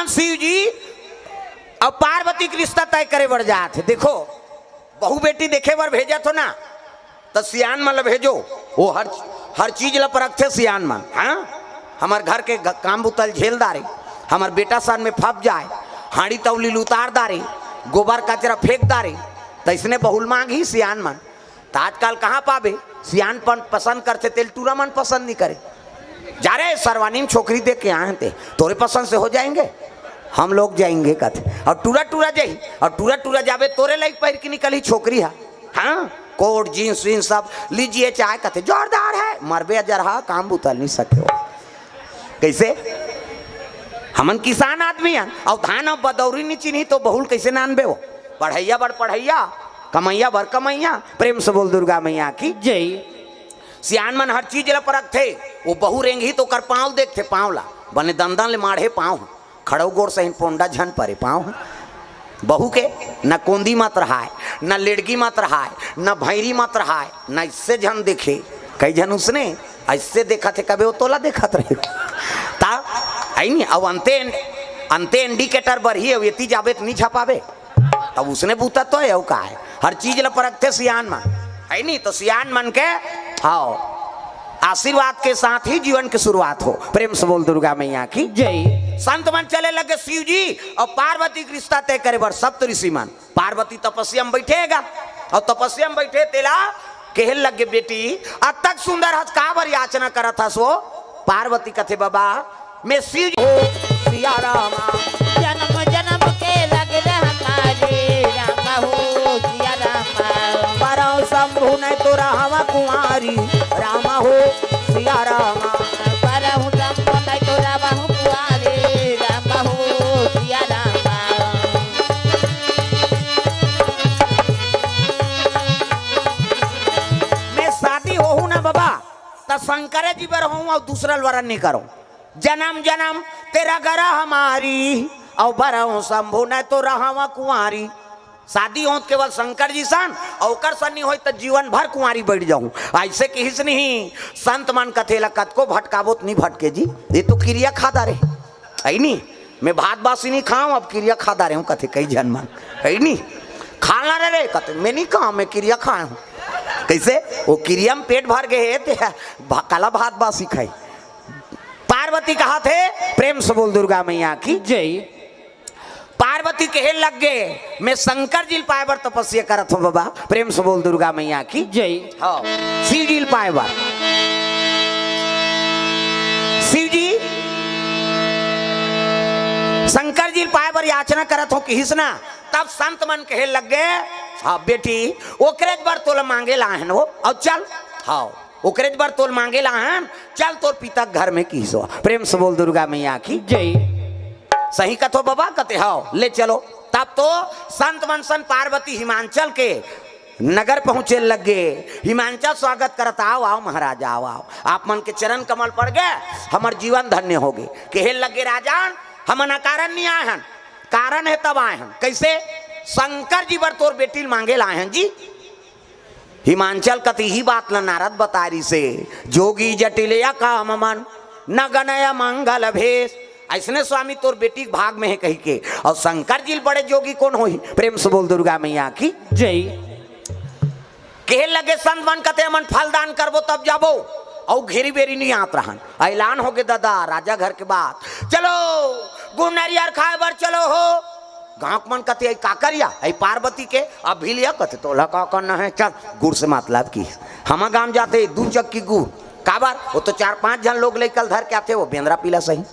मन शिव जी अब पार्वती के रिश्ता तय करे बढ़ जाते। देखो बहू बेटी देखे बार भेजा तो ना तो सियान मन भेजो, वो हर चीज ला परख थे सियान मन। हाँ हमार घर के काम बुतल झेल दारे, हमार बेटा सन में फप जाए, हाड़ी तवली उतार दारे, गोबर कचरा फेंक दारे, तो इसने बहुल मांग ही सियान मन। तो आजकल कहाँ पावे सियान पसंद करते, तेल टूरा मन पसंद नहीं करे। जा रहे सर्वानीम छोकरी देख के आए थे, तोरे पसंद से हो जाएंगे, हम लोग जाएंगे कथे। और टूरा टूरा जाई, और टूरा टूरा जावे तोरे लाइक पैर की निकली छोकरी है। हाँ कोट जींस वींस सब लीजिए चाहे कथे जोरदार है, मरबे जरहा काम बुतल नहीं सके हो। कैसे हमन किसान आदमी हैं, और धान अब बदौरी नहीं चिन्ही तो बहुल कैसे नानबे हो। पढ़ैया बड़ पढ़ैया, कमैया भर कमैया, प्रेम से बोल दुर्गा मैया की जय। सियान मन हर चीज ला परख थे, वो बहु रेंगी तो कर पाँव देखते, पाँव ला बने दंदन ले माढ़े पाँव, खड़ो गोर सही पोंडा झन परे पाँव। बहू के न कोंदी मत रहाय, न लेड़गी मत रहाय, न भैरी मत रहाय, न इससे झन देखे। कई झन उसने ऐसे देखा थे, कभी वो तोला देखत रहे ता आई नहीं। अब अंते इंडिकेटर बर ही वेती जाबे नहीं छपावे, अब उसने बूता तो है का है। हर चीज ला परखते सियान मन है नहीं। तो सियान मन के आओ आशीर्वाद के साथ ही जीवन की शुरुआत हो। प्रेम से बोल दुर्गा मैया की जय। संत मन चले लगे शिव जी और पार्वती का रिश्ता तय करे बर सप्त ऋषि मन। पार्वती तपस्या में बैठेगा और तपस्या में बैठे तेला कहल लगे बेटी अब तक सुंदर हज का बर याचना करा था सो। पार्वती कथे बाबा मैं शिव जी सिया रामा जन्म जन्म के लग हमारे रामा हो सिया रामा। परौ शंभु नहीं तो रामा कुमारी रामा हो सिया रामा। परहु शंभु नहीं तो रामा हो कुमारी रामा हो सिया रामा। मैं शादी हो ना बाबा तो शंकर जी पर हूँ और दूसरा वरण नहीं करो। जन्म जन्म तेरा गरा हमारी और बरहूँ शंभु न तो रहा कुंवारी। शादी हो केवल शंकर जी सन और सन नहीं हो तो जीवन भर कुंवारी बैठ जाऊं। ऐसे किस नहीं संत मन कथेला कत को भटकावो नहीं भटके जी, ये तो क्रिया खाता रहे है नहीं। मैं भात बासी नहीं खाऊं अब क्रिया खाता रहे हूँ कथे कई जन मन है नहीं। खाना रहे कथे मैं नहीं खाऊं मैं क्रिया खाया हूँ। कैसे वो क्रिया में पेट भर गए काला भात बासी खाई। पार्वती कहा थे प्रेम से बोल दुर्गा मैया की जय। पार्वती कहे लग गए मैं शंकर जी पाए बर तपस्या करत हूं बाबा। प्रेम से बोल दुर्गा मैया की जय। हाँ शिव जी पाए बर शिव जी शंकर जी पाए बर याचना करत हो कि ना। तब संत मन कहे लग गए हाँ बेटी ओकरे बर तोला मांगे लाहन हो और चल। हाँ ओकरेज बार तोल मांगे लाहन चल तोर पिता घर में किसो। प्रेम से बोल दुर्गा मैया की जय। सही कथो बाबा कते हाओ ले चलो। तब तो संत मनसन पार्वती हिमांचल के नगर पहुंचे लगे। हिमांचल स्वागत करता आओ आओ महाराजा आओ आओ आप मन के चरण कमल पड़ गए हमार जीवन धन्य हो गए। कहे लगे राजान हम कारण नहीं आए हन, कारण है तब आए हन। कैसे शंकर जी बर तोर बेटी मांगे लाए हन जी। हिमांचल कति ही बात न नारद बतारी से जोगी जटिलया काम मन न गणय मंगल भेष। ऐसने स्वामी तोर बेटी भाग में है कही के और शंकर जी बड़े जोगी कौन होई। प्रेम से बोल दुर्गा मैया की जय। कहे लगे संत मन कते मन फलदान करबो तब जाबो और घेरी बेरी नहीं आत रहन। ऐलान हो गए दादा राजा घर के बात चलो गुड़ नारियर खाए बर चलो हो। गाँव मन कते का करिया आई पार्वती के अब भी लिया कते तोला का करना है चल गुड़ से मतलब की। हम गांव जाते दू चक्की गुड़ काबर वो तो 4-5 जन लोग लेकर धर के आते वो बेंद्रा पीला सही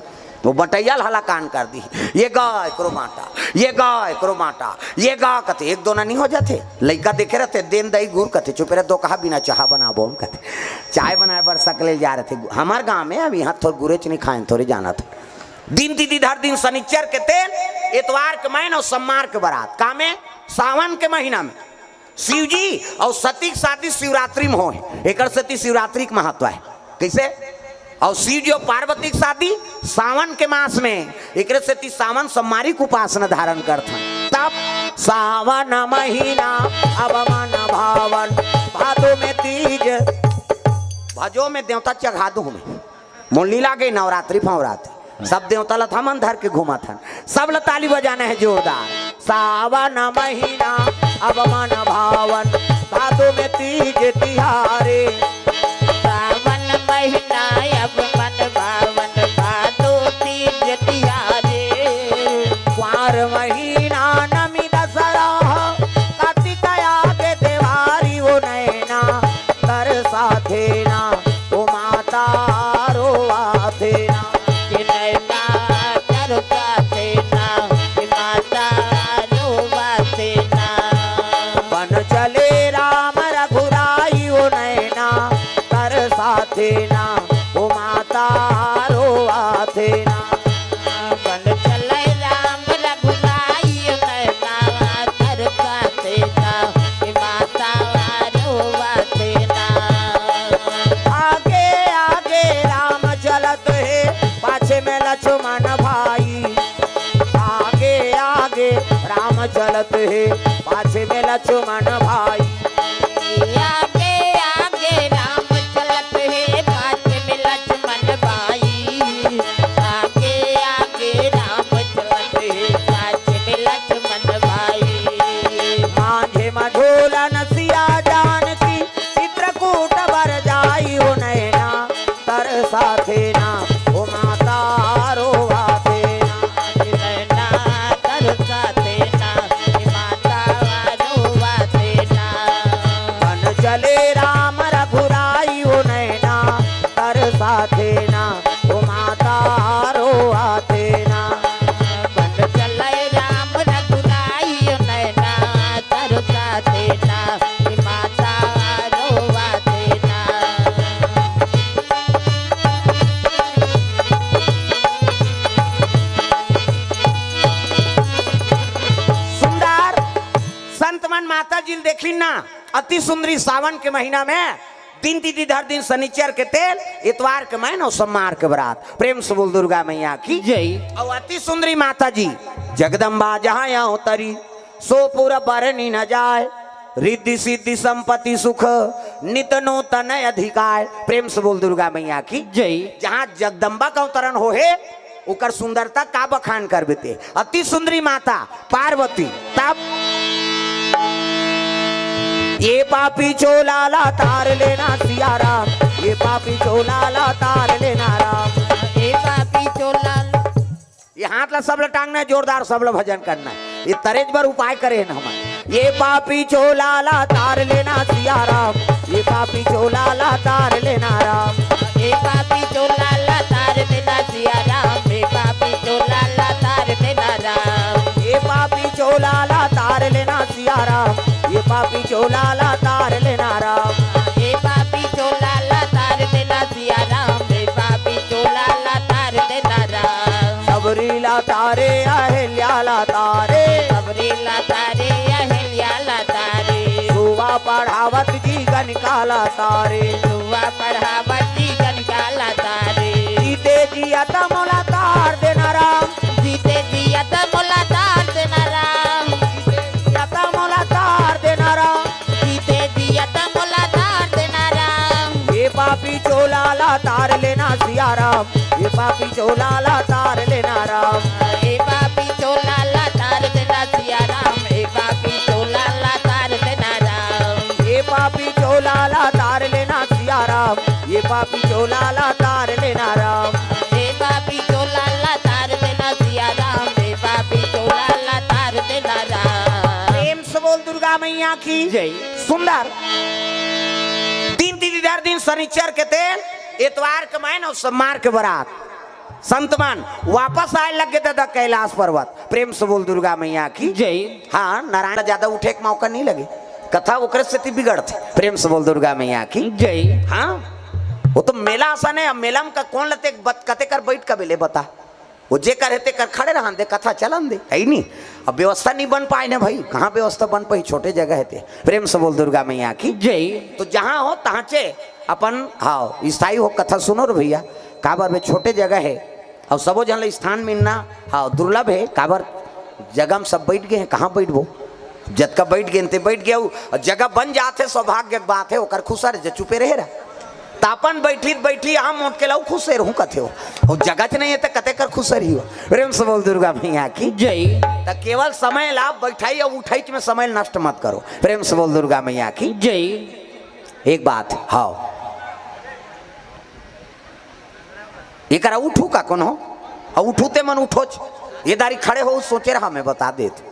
वो बटैया हला कान कर दी। ये गाय करो माटा ये गाय करो माटा ये गा कते एक दोना नहीं हो जाते। लड़का देखे रहते देन दही गुड़ कते चुप रहे दो कहा बिना चाह बनाबो हम कते चाय बनाए बर सकले जा रहे थे हमारे गाँव में। अब यहाँ थोड़ा गुरेच नहीं खाए थोड़े जाना था। दिन दीदी धर दिन शनिचर के तेल इतवार के महीना और सोमवार के बारात का में सावन के महीना में शिव जी और सती की शादी शिवरात्रि में हो। एक सती शिवरात्रि का महत्व है कैसे और शिव जी और पार्वती की शादी सावन के मास में एक सती सावन सोमवारी को उपासना धारण करता। तब सावन महीना अब मन भावन भादो में तीज भजो में देवता चढ़ा दू में मुरली लागे नवरात्रि फवरात्रि सब देवता ला थमन धर के घुमा था सब ला ताली बजाना है जोरदार। सावन महीना अब मन भावन भादों में तीज तिहारे। सावन महीना अब मन भावन भादो तीज तिहारे। कुंवर महीना नमी दसरा कार्तिक आगे देवारी वो नैना कर साथे ना ओ माता रोवा थे ना। कि नैना तरसा सेना कि माता रोवा सेना। बन चले राम रघुराई ओ नैना कर साथे ना ओ माता रोवा थे ना। बन चले राम रघुराई नैना तरसा सेना कि माता रोवा सेना। आगे आगे राम चलत है पाछे में लक्ष्मण भाई। आगे आगे राम चलत है पाछे में लक्ष्मण भाई। आगे आगे राम चलत है पाछे में लक्ष्मण भाई। आगे आगे राम चलत है पाछे में लक्ष्मण भाई। मांझे मझोलन सिया जानकी चित्रकूट बर जाई हो नैना तर साथे ना ओ माता रोवा थे ना। नैना तरसा सेना कि माता रोवा सेना। बन चले राम रघुराई हो नैना तर साथे ना ओ माता रोवा थे ना। बन चले राम रघुराई नैना तरसा सेना कि माता रोवा सेना। सुंदर संत मन माता जी देखी ना अति सुंदरी सावन के महीना में दिन तिथि धर दिन शनिचर के तेल इतवार के महीना और सोमवार के बरात। प्रेम से बोल दुर्गा मैया की जय। और अति सुंदरी माता जी जगदम्बा जहाँ यहाँ तरी सो पूरा बरनी न जाए। रिद्धि सिद्धि संपत्ति सुख नित नूतन अधिकार। प्रेम से बोल दुर्गा मैया की जय। जहाँ जगदम्बा का अवतरण हो है उकर सुंदरता का बखान कर देते। अति सुंदरी माता पार्वती तब ये पापी चोलाला तार लेना सिया राम। ये पापी चोलाला तार लेना राम। ए पापी चोला ये हाथ ला सब ला टांगना जोरदार सब ला भजन करना है। ये तरेज पर उपाय करे न हमारे। ये पापी चोलाला तार लेना सिया राम। ये पापी चोलाला तार लेना राम। ए पापी चोला ला तार देना सिया राम। ए पापी चोला ला तार देना राम। ये पापी चोलाला तार लेना सिया राम। ये पापी चोलाला तार लेना राम। ए पापी चोला ला तार देना सिया राम। ए पापी चोला ला तार देना राम। सबरीला तारे अहिल्याला तारे। सबरीला तारे अहिल्याला तारे। सुवा पढ़ावत जी गनिकाला तारे। सुवा पढ़ावती गनकाला तारे। जीते जी अतमोला तार देना राम। जीते जिया त मोला तार देना राम। अतमोला तार देना राम। जीते जिया त मोला तार देना राम। ये पापी चोलाला तार लेना सिया राम। ये पापी चोलाला तार लेना राम। ए पापी चोला ला तार देना सिया राम। ए पापी चोला ला तार देना राम। ये पापी चोलाला तार लेना सिया राम। ये पापी चोलाला तार लेना राम। ए पापी चोला ला तार देना सिया राम। ए पापी चोला ला तार देना राम। प्रेम से बोल दुर्गा मैया की जय। सुंदर दिन तिथि धर दिन शनिचर के तेल इतवार के महीना और सोमवार के बरात। संतमान वापस आए लगे दादा कैलाश पर्वत। प्रेम से बोल दुर्गा मैया की जय। हाँ नारायण ज्यादा उठे के मौका नहीं लगे कथा ओकरे स्थिति बिगड़ते। प्रेम से बोल दुर्गा मैया की जय। हाँ वो तो मेला आसान है। अब मेला में का कौन लते कते कर बैठ का बेले बता वो जे कर हेते कर खड़े रहन दे कथा चलन दे है ही नहीं। अब व्यवस्था नहीं बन पाए ना भाई कहाँ व्यवस्था बन पाई छोटे जगह हेते। प्रेम से बोल दुर्गा मैया की जय। तो जहाँ हो तहाँ चे अपन हाँ स्थायी हो कथा सुनो रे भैया। काबर में छोटे जगह है और सबो जन स्थान मिलना हाँ दुर्लभ है। काबर जगह में सब बैठ गए हैं कहाँ बैठबो जत का बैठ गए ते बैठ गया जगह बन जाते सौभाग्य बात है ओकर खुशर जे चुपे रहे रहा तापन बैठी बैठी हम मोट के लाऊ खुश रहूं कथे हो जगत नहीं है तो कते कर खुश रही हो। प्रेम से बोल दुर्गा मैया की जय। तो केवल समय लाभ बैठाई और उठाई में समय नष्ट मत करो। प्रेम से बोल दुर्गा मैया की जय। एक बात हाओ एक उठू का कौन हो और उठूते मन उठो ये दारी खड़े हो सोचे रहा मैं बता देते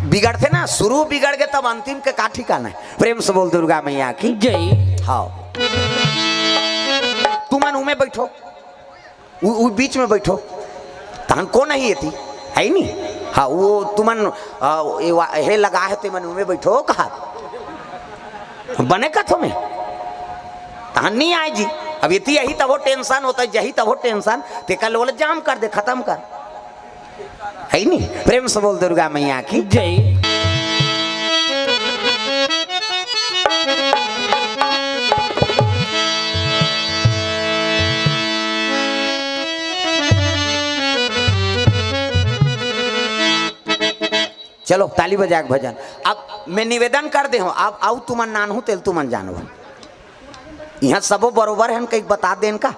बिगड़ते ना शुरू बिगड़ गए तब अंतिम के काठी का नहीं। प्रेम से बोल दुर्गा मैया की जय। हाँ तुमन उमे बैठो उ बीच में बैठो तहन को नहीं येती है नहीं। हाँ वो तुमन हे लगा है तुमन उमे बैठो कहा बने कथो में तहन नहीं आए जी। अब ये यही तब वो टेंशन होता है यही तब वो टेंशन ते कल बोले जाम कर दे खत्म कर है नहीं। प्रेम से बोल दुर्गा मैया की जय। चलो ताली बजा के भजन। अब मैं निवेदन कर दे हूँ अब आऊ तुमन नान हूँ तेल तुमन जानो यहाँ सबो बरोबर है कहीं बता देन का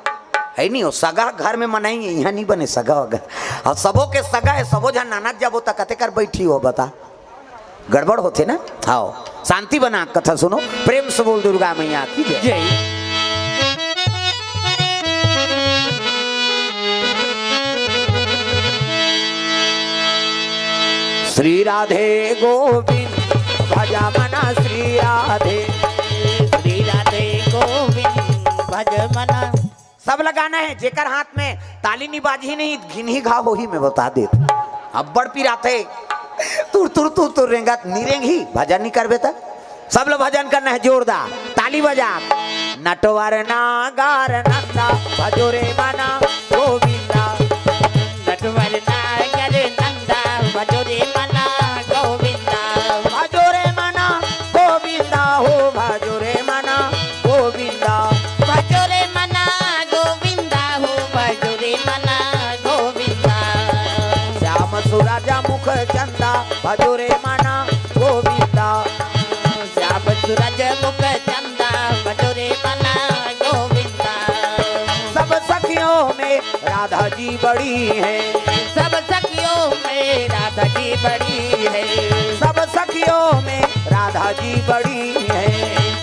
है नहीं हो सगा घर में मनाएंगे यहाँ नहीं बने सगा होगा और सबों के सगा है सबो जहाँ नाना जब होता कते कर बैठी हो बता गड़बड़ होते ना। आओ शांति बना कथा सुनो। प्रेम से बोल दुर्गा मैया की जय। श्री राधे गोविंद भजा मना श्री राधे श्री राधे गोविंद भज मना। सब लगाना है जेकर हाथ में ताली नहीं बाजी नहीं घिन ही घाव हो ही मैं बता देता। अब बड़ पिराते तुर तुर तुर तुर रेंगा नीरेंगी भजन नहीं करबे तक सब लोग भजन करना है जोरदार ताली बजा। नटवर नागार नंदा भजोरे मना गोविंदा नटवर नागर नंदा भजोरे मना गोविंदा भजोरे मना गोविंदा हो भजोरे मना गोविंदा भजोरे मना गोविंदा हो भजोरे मना गोविंदा श्याम सुराजा मुख चंदा भजोरे मना गोविंदा श्याम सूरज मुख चंदा भजोरे मना गोविंदा सब सखियों में राधा जी बड़ी है सब सखियों में राधा जी बड़ी है सब सखियों में राधा जी बड़ी है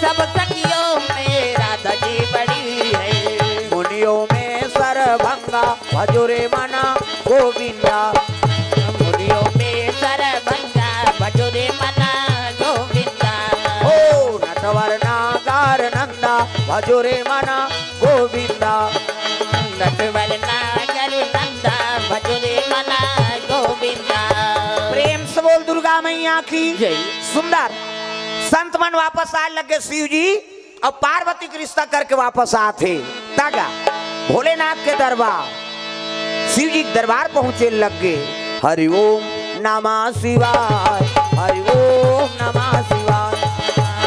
सब सखियों में राधा जी बड़ी है मुनियों में सरभंगा भजोरे मना गोविंदा मुनियों में सरभंगा भजोरे मना गोविंदा ओ नटवर नागार नंदा भजोरे मना गोविंदा नटवर नागर नंदा भजोरे मना गोविंदा। प्रेम से बोल दुर्गा मैया की जय। सुंदर संत मन वापस आए लगे शिव जी और पार्वती का रिश्ता करके वापस आते तागा भोलेनाथ के दरबार शिव जी के दरबार पहुंचे लगे। हरि ओम नमः शिवाय हरि ओम नमः शिवाय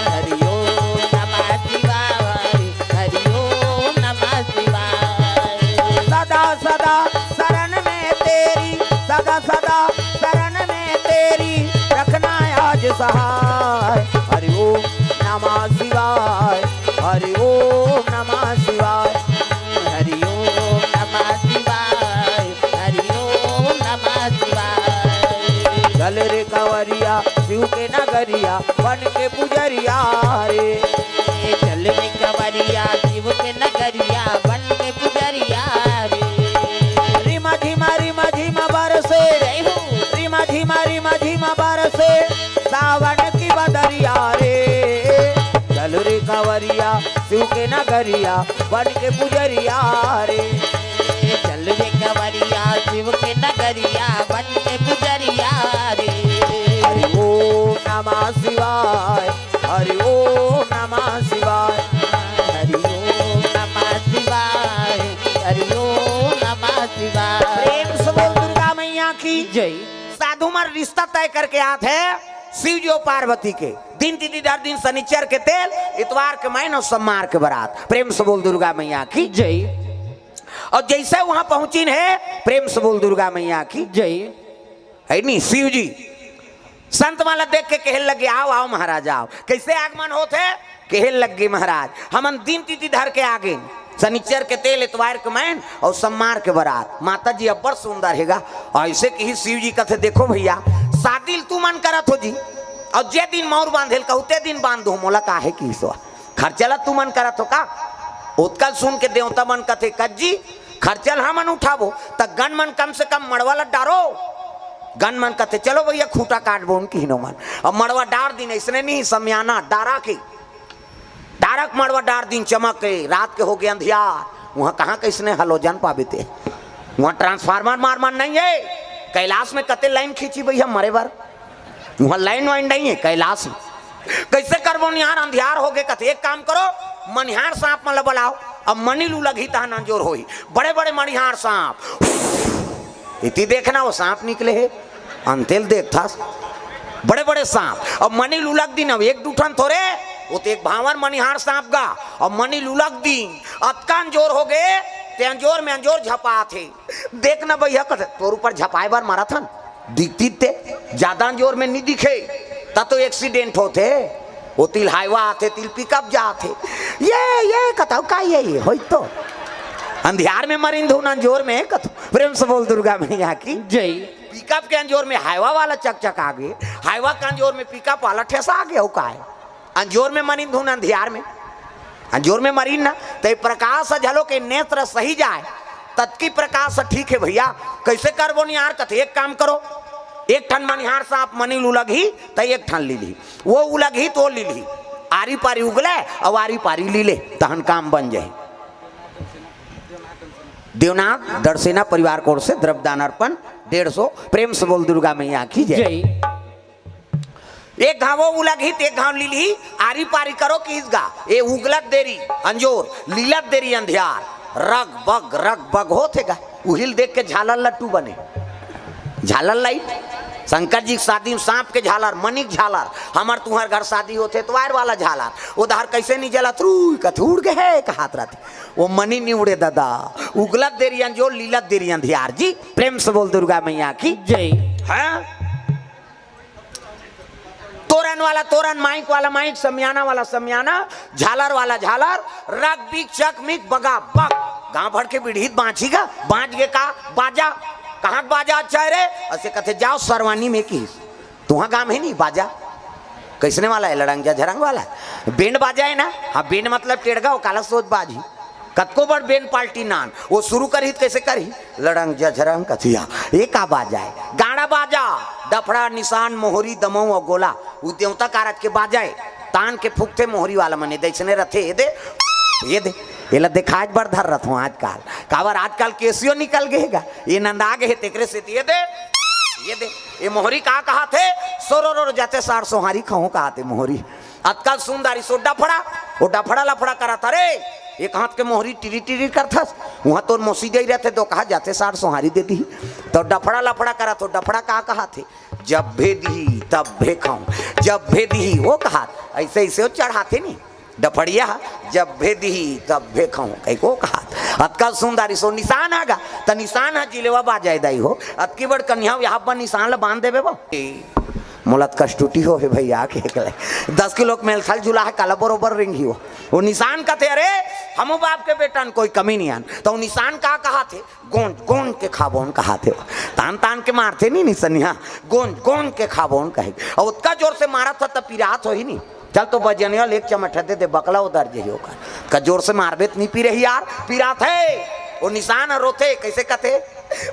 हरि ओम नमः शिवाय हरि ओम नमः शिवाय सदा सदा शरण में तेरी सदा सदा शरण में तेरी रखना आज सहाय। हरि ओम नमः शिवाय हरि ओम नमः शिवाय हरि ओम नमः शिवाय हरि ओम नमः शिवाय चल रे कंवरिया शिव के नगरिया बन के पुजरिया रे चल रे कंवरिया शिव के नगरिया बन के पुजरिया रे रिमा झिमा बरसे जय हो रिमा झिमा बरसे सावन की बदरिया रे चल रे कंवरिया शिव के नगरिया बन के पुजरिया रे चल रे कंवरिया शिव के नगरिया बन के पुजरिया रे हरि ओम नमः शिवाय हरि ओम नमः शिवाय हरि ओम नमः शिवाय हरि ओम नमः शिवाय। प्रेम से बोल दुर्गा मैया की जय। साधु मर रिश्ता तय करके आते हैं शिव जी और पार्वती के दिन तिथि दर दिन शनिचर के तेल इतवार के महीना सोमवार के बारात। प्रेम से बोल दुर्गा मैया की जय। और जैसे वहां पहुंची है प्रेम से बोल दुर्गा मैया की जय। है नहीं शिव जी संत माला देख के कहने लगे आओ आओ महाराज आओ। कैसे आगमन होते कहे लग गए महाराज हमन दिन तिथि धर के आगे शनिचर के तेल इतवार के मैन और सोमवार के बारात माता जी अब्बर सुंदर हैगा। ऐसे कि शिव जी कहते देखो भैया शादी तू मन करत हो जी और जे दिन मौर बांधेल कहते दिन बांध दो मोला काहे की सो खर्चला तू मन करत हो का। उत्कल सुन के देवता मन कथे कज्जी खर्चल हमन उठाबो त गन मन कम से कम मड़वाला डारो गन मन कथे चलो भैया खूटा काट बो उनकी मन अब मड़वा डार दिन ऐसने नहीं समियाना डारा के डारक मड़वा डार दिन चमक के रात के हो गए अंधियार वहाँ कहाँ कैसने हलोजन पाबे थे वहाँ ट्रांसफार्मर मार नहीं है। कैलाश में कते लाइन खींची भैया मरे बार वहाँ लाइन वाइन नहीं है कैलाश में कैसे करबो निहार अंधियार हो गए कथे एक काम करो मनिहार सांप मतलब बुलाओ अब मनी लू लगी तहन अंजोर हो बड़े बड़े मनिहार सांप इति देखना वो सांप निकले है अंतेल देख था बड़े बड़े सांप अब मनी लुलक दिन अब एक दूठन थोड़े वो तो एक भावर मनिहार सांप गा और मनी लुलक दिन अतकान जोर हो गए ते अंजोर में अंजोर झपा थे देखना भैया कथे तोर ऊपर झपाए बार मारा था दिखती थे ज्यादा अंजोर में नहीं दिखे तब तो एक्सीडेंट होते वो तिल हाईवा आते तिल पिकअप जाते ये कथाओ का ये हो तो अंधियार में मरिंद हूं अंजोर में कथो प्रेम से बोल दुर्गा मैया की जय। पिकअप के अंजोर में हाईवा वाला चक आ गए हाईवा के अंजोर में पिकअप वाला ठेसा आ गया हो का है अंजोर में मरिंद हूं अंधियार में अंजोर में मरीन ना तो प्रकाश झलो के नेत्र सही जाए तत्की प्रकाश ठीक है भैया कैसे करबो निहार कथे एक काम करो एक ठन मनिहार सांप मनी उलग ही तो एक ठन ली ली वो उलग ही तो ली ली आरी पारी उगले और आरी पारी ली ले तहन काम बन जाए। देवनाथ दरसेना परिवार कोर से द्रव्यदान अर्पण 150 प्रेम से बोल दुर्गा मैया की जय। एक घाव वो उलग ही एक घाव ली ली आरी पारी करो कि इस गा ये उगलत देरी अंजोर लीलत देरी अंधियार रग बग होतेगा उहिल देख के झालर लट्टू बने झालर लाइट शंकर जी शादी में सांप के झालर मनिक झालर हमार तुम्हार घर शादी होते तो वायर वाला झालर उधर कैसे नहीं जला थ्रू कथूड़ के है हाथ रहते वो मनी नहीं उड़े दादा उगलत देरी अंजोर लीलत देरी अंधियार जी प्रेम से बोल दुर्गा मैया की जय। है तोरण वाला तोरण माइक वाला माइक समियाना वाला समियाना झालर वाला झालर रग बिक चक मिक बगा बग गांव भर के बिढ़ीत बाँचीगा बाँच गे का बाजा कहाँ बाजा अच्छा है रे ऐसे कहते जाओ सरवानी में की तुहा गांव है नहीं बाजा कैसने वाला है लड़ंगा झरंग वाला बेंड बाजा है ना हाँ बेंड मतलब टेढ़गा वो काला सोच बाजी कतको बड़ बेंड पाल्टी नान वो शुरू करी कैसे करी लड़ंग झरंग कथिया ये का बाजा है गाड़ा बाजा डफड़ा निशान मोहरी दमऊ और गोला वो देवता कारज के बाजा है तान के फूकते मोहरी वाला मने दैसने रथे ये दे ये दिखाज बर धर रथ हूँ आजकल काबर आजकल केसियो निकल गएगा ये नंदा गए तेकरे से ये दे ये मोहरी कहा थे सोरो जाते सार सोहारी खाऊं कहा थे मोहरी आजकल सुंदरी सो डफड़ा वो डफड़ा लफड़ा करा था रे एक हाथ के मोहरी टिरी टिरी करता वहाँ तो मोसी गई रहते तो कहा जाते सार सोहारी दे दी तो डफड़ा लफड़ा करा तो डफड़ा कहा थे जब भे दी तब भे खाऊं जब भे दी वो कहा ऐसे ऐसे वो चढ़ाते नहीं डफड़िया जब भेदी तब भेखाऊं कहीं को कहा अतका सुंदरी सो निशान आगा तो निशान है जिलेवा बाजाय दाई हो अतकी बड़ कन्या यहाँ पर निशान ला बांध देवे बो मुलत कष्टुटी हो है भैया के 10 किलो मेल थल झूला है काला बरोबर रिंगी हो वो निशान का थे अरे हम बाप के बेटन कोई कमी नहीं आन तो निशान कहा थे गोंद गोंद के खाबोन कहा थे तान तान के मारते नहीं निशानिया गोंद गोंद के खाबोन कहे और उतना जोर से मारा था तब पिरात हो ही नहीं चल तो बजनिया एक चमट दे बकला उधर जे होकर का जोर से मारबे नहीं पी रही यार पीरा थे वो निशान रोते कैसे कहते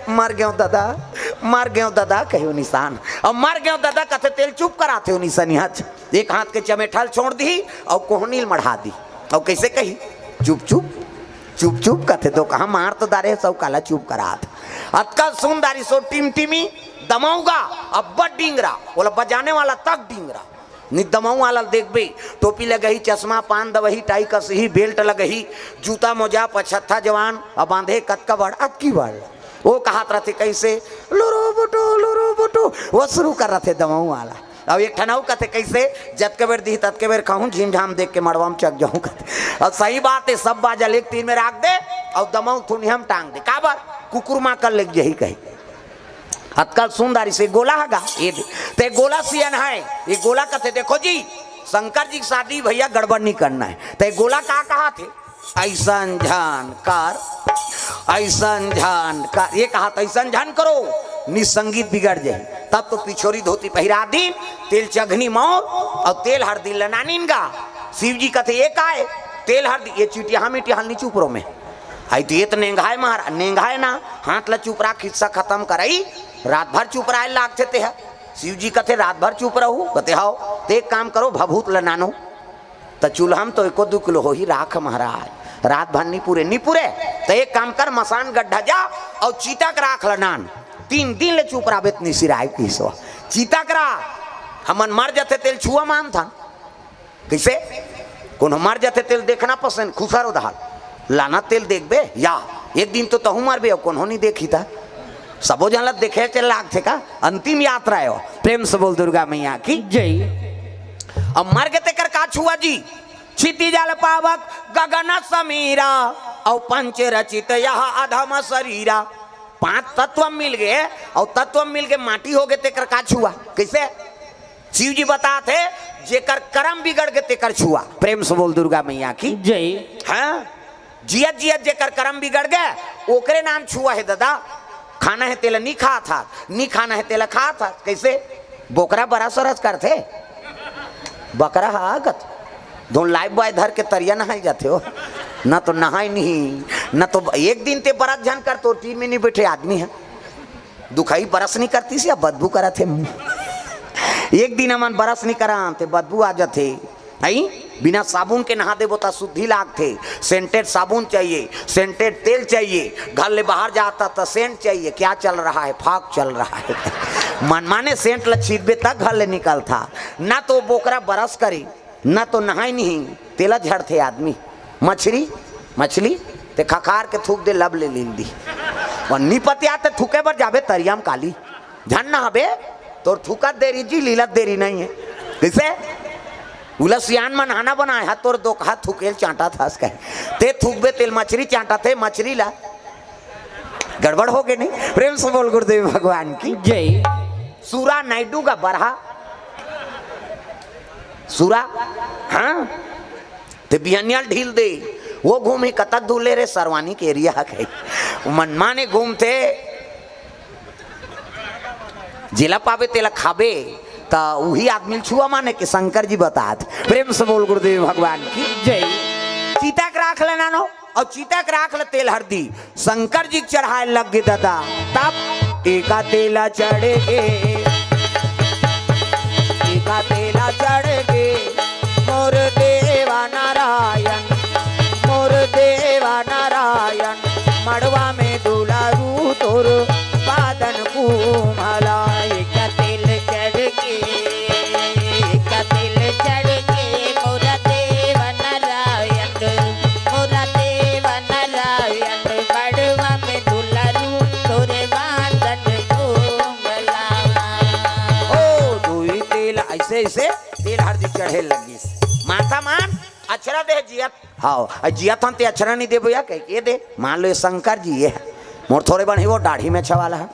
मर गयो दादा कहो निशान और मर गयो दादा कहते तेल चुप कराते हो निशानिया एक हाथ के चमेठल छोड़ दी और कोहनील मढ़ा दी और कैसे कही चुप चुप कहते तो कहा मार तो दारे सब काला चुप करा अतका सुंदरी सो टिमटिमी दमाऊंगा अब बड़ डिंगरा बोला बजाने वाला तक डिंगरा निदमाऊ वाला देखबे टोपी लगही चश्मा पान दवही टाई कसही बेल्ट लगही जूता मोजा पछत्था जवान अब बांधे कतका बड़ अब की बड़ वो कहात रहते कैसे लुरु बुटू वो शुरू कर रहे थे दमाऊ वाला अब एक ठनाऊ कहते कैसे जत के बेर दी तत के बेर कहूँ झीम झाम देख के मड़वा में चक जाऊँ कहते अब सही बात है सब बाजा एक तीन में रख दे और दमाऊ थुनी हम टांग दे काबर कुकुर माँ कर ले यही कही अतकल सुंदरी से गोला हैगा ये ते गोला सियन है ये गोला कहते देखो जी शंकर जी की शादी भैया गड़बड़ नहीं करना है। तो गोला का कहा थे, ऐसा जानकार ऐसन जानकार, ये कहा था ऐसा जान करो निसंगीत बिगड़ जाए। तब तो पिछोरी धोती पहिरा दिन, तेल चघनी मौत और तेल हरदी लनानीन गा। शिव जी कहते एक आए तेल हरदी, ये चिटिया मिटिया हल नीचे ऊपरों में आई तो ये तो नेंगाए महाराज, नेंगाए ना हाथ ला चुप रहा, खिस्सा खत्म कराई, रात भर चुप रहा लागते थे। शिव जी कहते रात भर चुप रहू, कहते हाओ तो एक काम करो भभूत लनानो, तो चूल्हा में तो 1-2 किलो हो ही राख महाराज, रात भर नहीं पूरे तो एक काम कर मसान गड्ढा जा और चीता का राख लनान, 3 दिन ले चुप रहा इतनी सिराय किसवा चीता करा। हमन मर जाते तेल छुआ मान था कैसे कौन मर जाते तेल देखना पसंद खुशर उधार लाना तेल देख बे या एक दिन तो तहु मर बे और कौन नहीं देखी था सबो जन देखे चल लाग थे का अंतिम यात्रा है। प्रेम से बोल दुर्गा मैया की जय। अब मर गए तेकर का छुआ जी, क्षिति जल पावक गगन समीरा और पंच रचित यह अधम शरीरा। 5 तत्व मिल गए और तत्व मिल के माटी हो गए तेकर का छुआ कैसे। शिव जी बताते जेकर कर्म बिगड़ गए तेकर छुआ। प्रेम से बोल दुर्गा मैया की जय। हाँ जियत जियत जेकर कर्म बिगड़ गए ओकरे नाम छुआ है दादा। खाना है तेल नहीं खा था, नहीं खाना है तेल खा था कैसे। बोकरा बड़ा सरस करते बकरा आगत दो लाइफ बॉय धर के तरिया नहाई जाते हो ना, तो नहाई नहीं ना तो एक दिन ते बरस झन कर तो टीम में नहीं बैठे आदमी है दुखाई बरस नहीं करती सी बदबू करा थे एक दिन अमन बरस नहीं करा ते बदबू आ जाते आई। बिना साबुन के नहा दे बोता शुद्धि लागते। सेंटेड साबुन चाहिए, सेंटेड तेल चाहिए, घर ले बाहर जाता तो सेंट चाहिए। क्या चल रहा है, फाक चल रहा है मनमाने सेंट लछीदबे तक घर ले निकलता ना तो बोकरा बरस करी ना तो नहाई नहीं तेला झड़ते आदमी। मछली ते खखार के थूक दे लब ले दी और निपतिया ते थूके पर जाबे तरियाम काली झन ना हबे तो थूकत देरी जी लीलत देरी नहीं है कैसे। उलसियान में नहाना बनाए हाथ तोर 2 हाथ थूकेल चांटा था ते थूकबे तेल मछली चांटा थे मछली ला गड़बड़ हो गए नहीं। प्रेम से बोल गुरुदेव भगवान की जय। सूरा नायडू का बरहा सूरा हाँ ते बिहनियाल ढील दे वो घूमे कतक दूले रे सरवानी के एरिया है मनमाने घूमते जिला पावे तेला खाबे तो वही आदमी छुआ माने के शंकर जी बतात। प्रेम से बोल गुरुदेव भगवान की जय। चीता के राख लेना नो और चीता के राख ले तेल हरदी शंकर जी चढ़ाए लग गए दादा। तब एका तेला चढ़ के एका तेला चढ़ के मोर देवा नारायण मड़वा में दुलारू तोर बादन कुमला। का तिल चढ़ के मोरा देव नारायण बड़वा में दुलारू तोरे बादन कोमला। ओ दुई तेल ऐसे ऐसे तेल हरदी चढ़े लगी माथा मान अक्षरा दे जियत हाँ जियत हम ते अक्षरा नहीं दे भैया कह के दे। मान लो ये शंकर जी ये मोर थोड़े बन वो दाढ़ी में छवाला है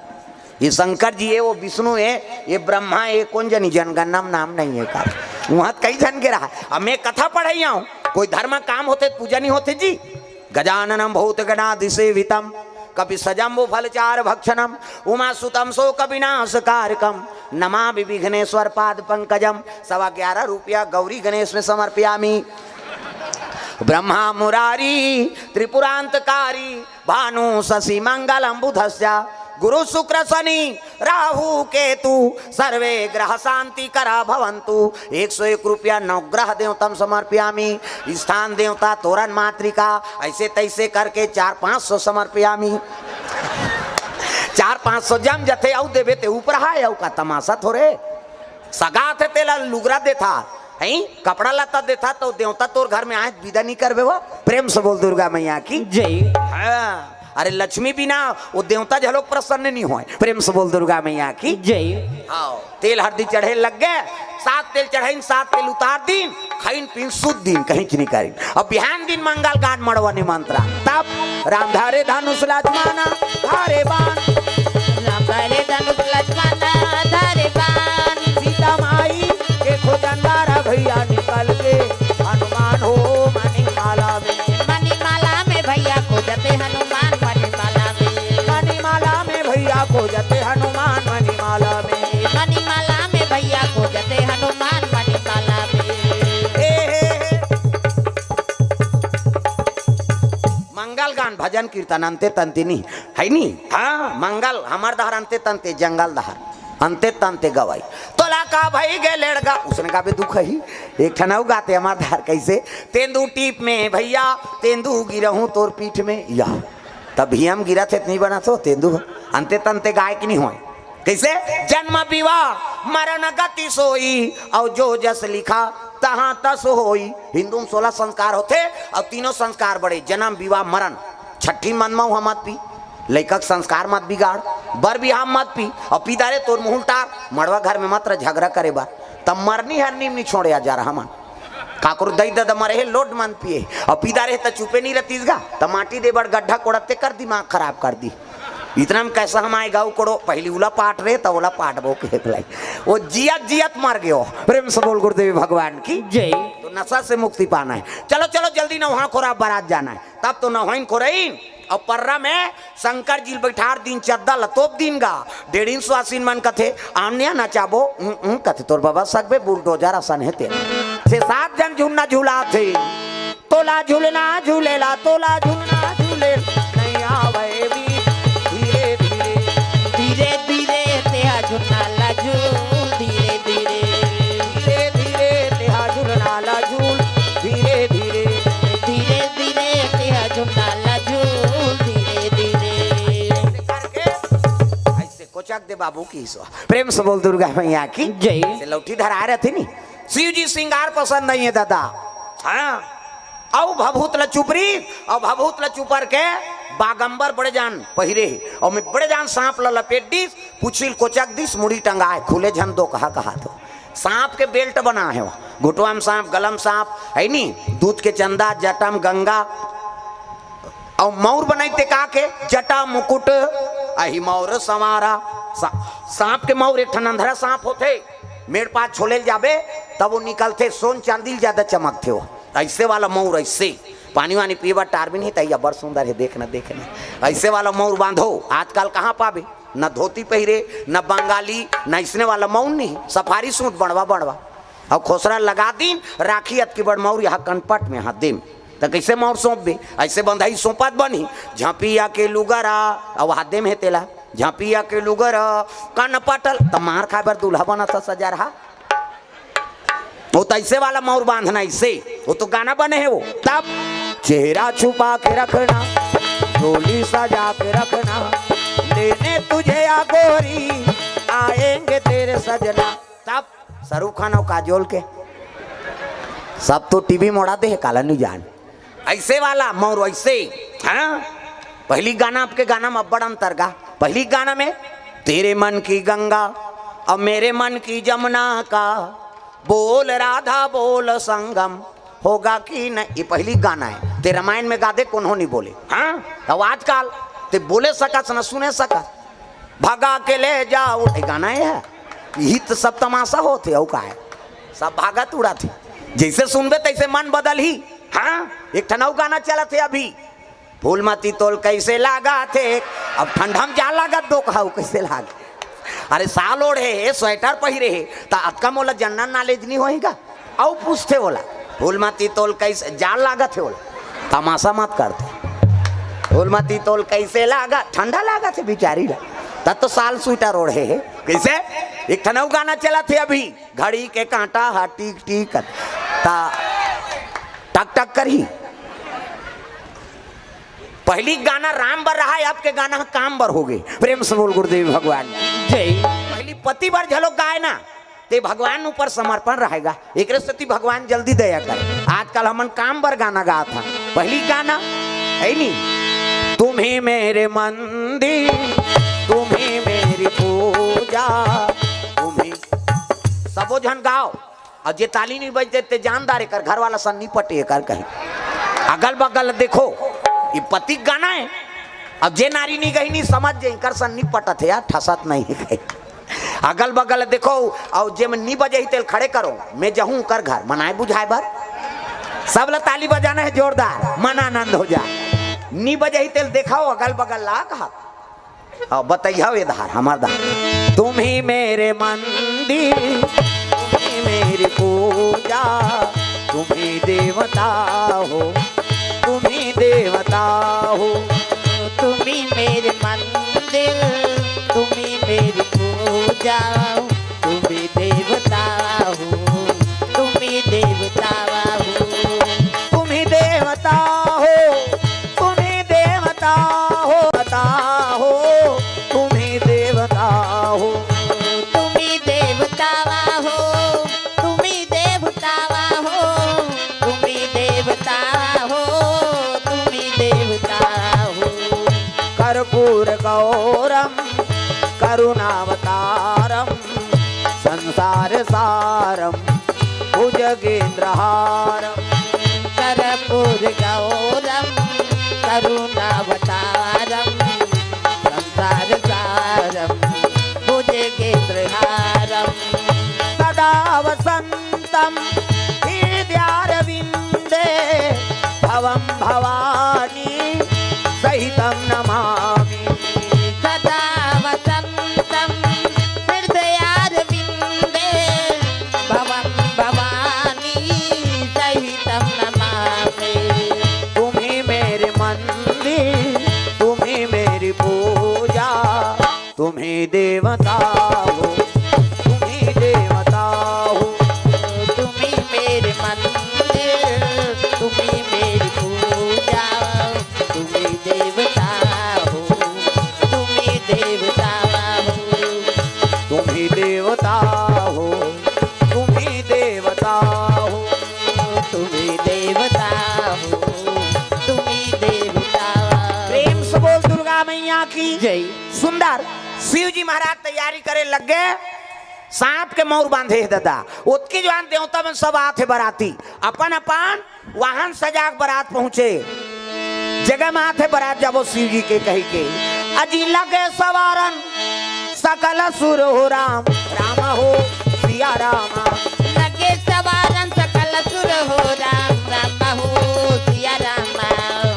ये शंकर जी है वो विष्णु है ये ब्रह्मा है कौन जनी जनगणना नाम नहीं है का वहाँ कई जन के रहा। अब मैं कथा पढ़ाई हूँ कोई धर्म काम होते पूजा नहीं होते जी। गजाननम भूत गणाधिसेवितम कपि सजम्बु फलचार भक्षणम उमा सुतम शोक विनाशकारकम नमामि विघ्नेश्वर पाद पंकजम। 11.25 रुपया गौरी गणेश में समर्पयामि। ब्रह्मा मुरारी त्रिपुरांतकारी भानु शशि मंगलम बुधस्य गुरु शुक्र शनि राहु केतु सर्वे ग्रह शांति करा भवंतु। 101 रुपया नवग्रह देवतम समर्पयामि। स्थान देवता तोरण मातृका ऐसे तैसे करके 400-500 समर्पयामि। 400-500 जम जथे औ देवे ते ऊपर है औ का तमाशा थोड़े सगा थे तेला लुगरा देता है कपड़ा लता देता तो देवता तोर घर में आए विदा नहीं करबे वो। प्रेम से बोल दुर्गा मैया की जय। हाँ अरे लक्ष्मी बिना वो देवता झलोक प्रसन्न नहीं हुए। प्रेम से बोल दुर्गा मैया की जय। आओ तेल हरदी चढ़े लग गए 7 तेल चढ़ाइन 7 तेल उतार दिन खाइन पीन शुद्ध दिन कहीं नहीं करी। अब बिहान दिन मंगल गान मड़वा निमंत्रण तब राम धारे धनुष लक्ष्मण धारे बाण राम धारे धनुष लक्ष्मण धारे बाण सीता माई के खोजन बारा भैया खोजते हनुमान मणिमाला में। मणिमाला में भैया खोजते हनुमान मणिमाला में। मंगल गान भजन कीर्तन अंते तंते नहीं है नी। हाँ मंगल हमार दहर अंते तंते जंगल दहर अंते तंते गवाई तोला का भाई गे लड़का उसने का भी दुख ही एक ठनाऊ गाते हमार दहर कैसे तेंदू टीप में भैया तेंदू गिरहूं तोर पीठ में या तभी हम गिरा थे नहीं बना तो तेंदू अंते तंते गाय की नहीं हो कैसे जन्म विवाह मरण गति सोई और जो जस लिखा तहाँ तस होई। हिंदू में 16 संस्कार होते और तीनों संस्कार बड़े जन्म विवाह मरण। छठी मन में मत पी लैकक संस्कार मत बिगाड़ बर बिहार मत पी और पीदारे तोर मुँह टार मड़वा घर में मात्र झगड़ा करे बार तब मरनी हरनी नहीं छोड़े जा रहा मन काकुर दई दद मरे है लोड मन पिए और पीदारे तो चुपे नहीं रहतीस गा तब माटी दे बड़ गड्ढा कोड़ते कर दिमाग खराब कर दी। इतना में कैसा हम आए गाँव कोड़ो पहली उला पाट रहे तब उला पाट बो के लाई वो जियत जियत मर गयो। प्रेम से बोल गुरुदेव भगवान की जय। तो नशा से मुक्ति पाना है। चलो चलो जल्दी नहा खोरा बारात जाना है तब तो नहाइन खोरई और पर्रा में शंकर जी बैठार दिन चद्दा लतोप दिन गा 150 आसीन मन कथे आमनिया नचाबो कथे तोर बाबा सकबे बुलडोजर आसन है तेरे से 7 जन झूलना झूला थे तोला झूलना झूलेला तोला झूलना झूले नहीं आवे भी धीरे धीरे धीरे धीरे तेहा झुना लाजू धीरे धीरे धीरे धीरे तेहा झूलना ला झूल धीरे धीरे धीरे धीरे तेहा झुना लाजू धीरे धीरे करके ऐसे कोचक दे बाबू की सो प्रेम से बोल दुर्गा मैया की जय। से लौटी धरा रहे थे नी शिव जी श्रृंगार पसंद नहीं है दादा। हाँ औ भभूत ल चुपरी और भभूत ल चुपर के बागंबर बड़े जान पहिरे और मैं बड़े जान सांप ल लपेट दिस पुछिल कोचक दिस मुड़ी टंगाए खुले झन दो कहा तो सांप के बेल्ट बना है वो घुटवा में सांप गलम सांप है नी दूध के चंदा जटा में गंगा और मौर बनाते का के जटा मुकुट अही मौर संवारा सांप के मौर एक ठनंधरा सांप होते मेड़ पास छोले जाबे तब वो निकलते सोन चांदी ज्यादा चमकते हो ऐसे वाला मौर ऐसे पानी वानी पीवा टार भी नहीं तैया बड़ सुंदर है देखना देखना ऐसे वाला मौर बांधो आजकल कहाँ पावे न धोती पहिरे न बंगाली न इसने वाला मौन नहीं सफारी सूट बढ़वा बढ़वा और खोसरा लगा दिन राखी अत की बड़ मौर यहाँ कनपट में हाथ दे तो कैसे मौर सौंप दे ऐसे बंधाई सौंपत बनी झांपिया के लुगरा और हाथ में तेला झांपिया के लुगर कन पटल तो मार खा बर दूल्हा बना था सजा रहा वो तो ऐसे वाला मौर बांधना ऐसे वो तो गाना बने है वो तब चेहरा छुपा के रखना डोली सजा के रखना लेने तुझे या गोरी आएंगे तेरे सजना तब शाहरुख खान और काजोल के सब तो टीवी मोड़ा दे काला नहीं जान ऐसे वाला मौर ऐसे। हाँ पहली गाना आपके गाना में बड़ा अंतर गा पहली गाना में तेरे मन की गंगा और मेरे मन की जमुना का बोल राधा बोल संगम होगा कि नहीं ये पहली गाना है ते रामायण में गा दे कौन नहीं बोले। हाँ तो आजकल ते बोले सकत न सुने सकत भगा के ले जाओ गाना है हित सब तमाशा होते औ का है सब भागत उड़ा थे जैसे सुनबे तैसे मन बदल ही। हाँ एक ठनाऊ गाना चला थे अभी फूल मती तोल कैसे लागा थे अब ठंडा में जा लागत दो कहा कैसे लागे अरे साल ओढ़े है स्वेटर पहिरे है तो अतका मोला जनरल नॉलेज नहीं होएगा औ पूछते बोला फूल मती तोल कैसे जाल लागत है बोला तमाशा मत करते फूल मती तोल कैसे लागा ठंडा लागा थे बेचारी ला तब तो साल स्वेटर ओढ़े है कैसे। एक ठनाऊ गाना चला थे अभी घड़ी के कांटा हा टीक टीक ता टक टक कर ही पहली गाना राम बर रहा है आपके गाना काम बर हो गए। प्रेम से बोल गुरुदेव भगवान जय। पहली पति बर झलोक गाय ना ते भगवान ऊपर समर्पण रहेगा एक सती भगवान जल्दी दया करे। आजकल हमन काम बर गाना गा था पहली गाना है नी तुम्हें मेरे मंदिर तुम्हें मेरी पूजा तुम्हें सबो जन गाओ और जे ताली नहीं बजते ते जानदार कर घर वाला सन्नी पटे कर कहीं अगल बगल देखो ये पति गाना है अब जे नारी नहीं गई नहीं समझ जाए कर सन्नी पटत है यार ठसत नहीं है अगल बगल देखो और जे में नी बजे तेल खड़े करो मैं जहूं कर घर मनाए बुझाए भर सब ला ताली बजाना है जोरदार मन आनंद हो जाए नी बजे तेल देखाओ अगल बगल ला कहा अब बताइए वे धार हमार धार। तुम ही मेरे मंदिर, तुम ही मेरी पूजा, तुम ही देवता हो, तुम ही देवता हो। तुम ही मेरे मंदिर, तुम ही मेरी पूजा, तुम ही देवता हो, तुम ही देवता हो। तुम ही देवता हो, तुम ही देवता हो, बता हो, तुम ही देवता हो। तुम ही देवता हो, तुम ही देवता हो, तुम ही देवता हो, तुम ही देवता हो। कर्पूर गौरम करुणावतारम संसार सारम भुजगेंद्रहारम। कर्पूर गौरम करुणावतारम संसार सारम भुजगेंद्रहारम। सदा वसंतम हृदयारविंदे भवम भवानी सहितं नमामि। सदा वसंतम हृदयारविंदे भवं भवानी सहितं नमामि। तुम ही मेरे मंदिर, तुम ही मेरी पूजा, तुम ही देवता हो, तुम ही देवता हो। तुम ही मेरे मंदिर, तुम ही मेरी पूजा, तुम ही देवता हो, तुम ही देवता हो। तुम ही देवता हो, तुम ही देवता हो। तुम ही देवता हो, तुम ही देवता हो। प्रेम से बोल दुर्गा मैया की जय। सुंदर शिव जी महाराज तैयारी करे लग गए, सांप के मोर बांधे दादा उसकी जवान देवता में सब आते बराती अपन अपन वाहन सजाक बरात पहुंचे जगह में आते बरात जब शिव जी के कही के अजी लगे सवारन सकल सुर हो राम राम हो सिया रामा। लगे सवारन सकल सुर हो राम राम हो सिया रामा।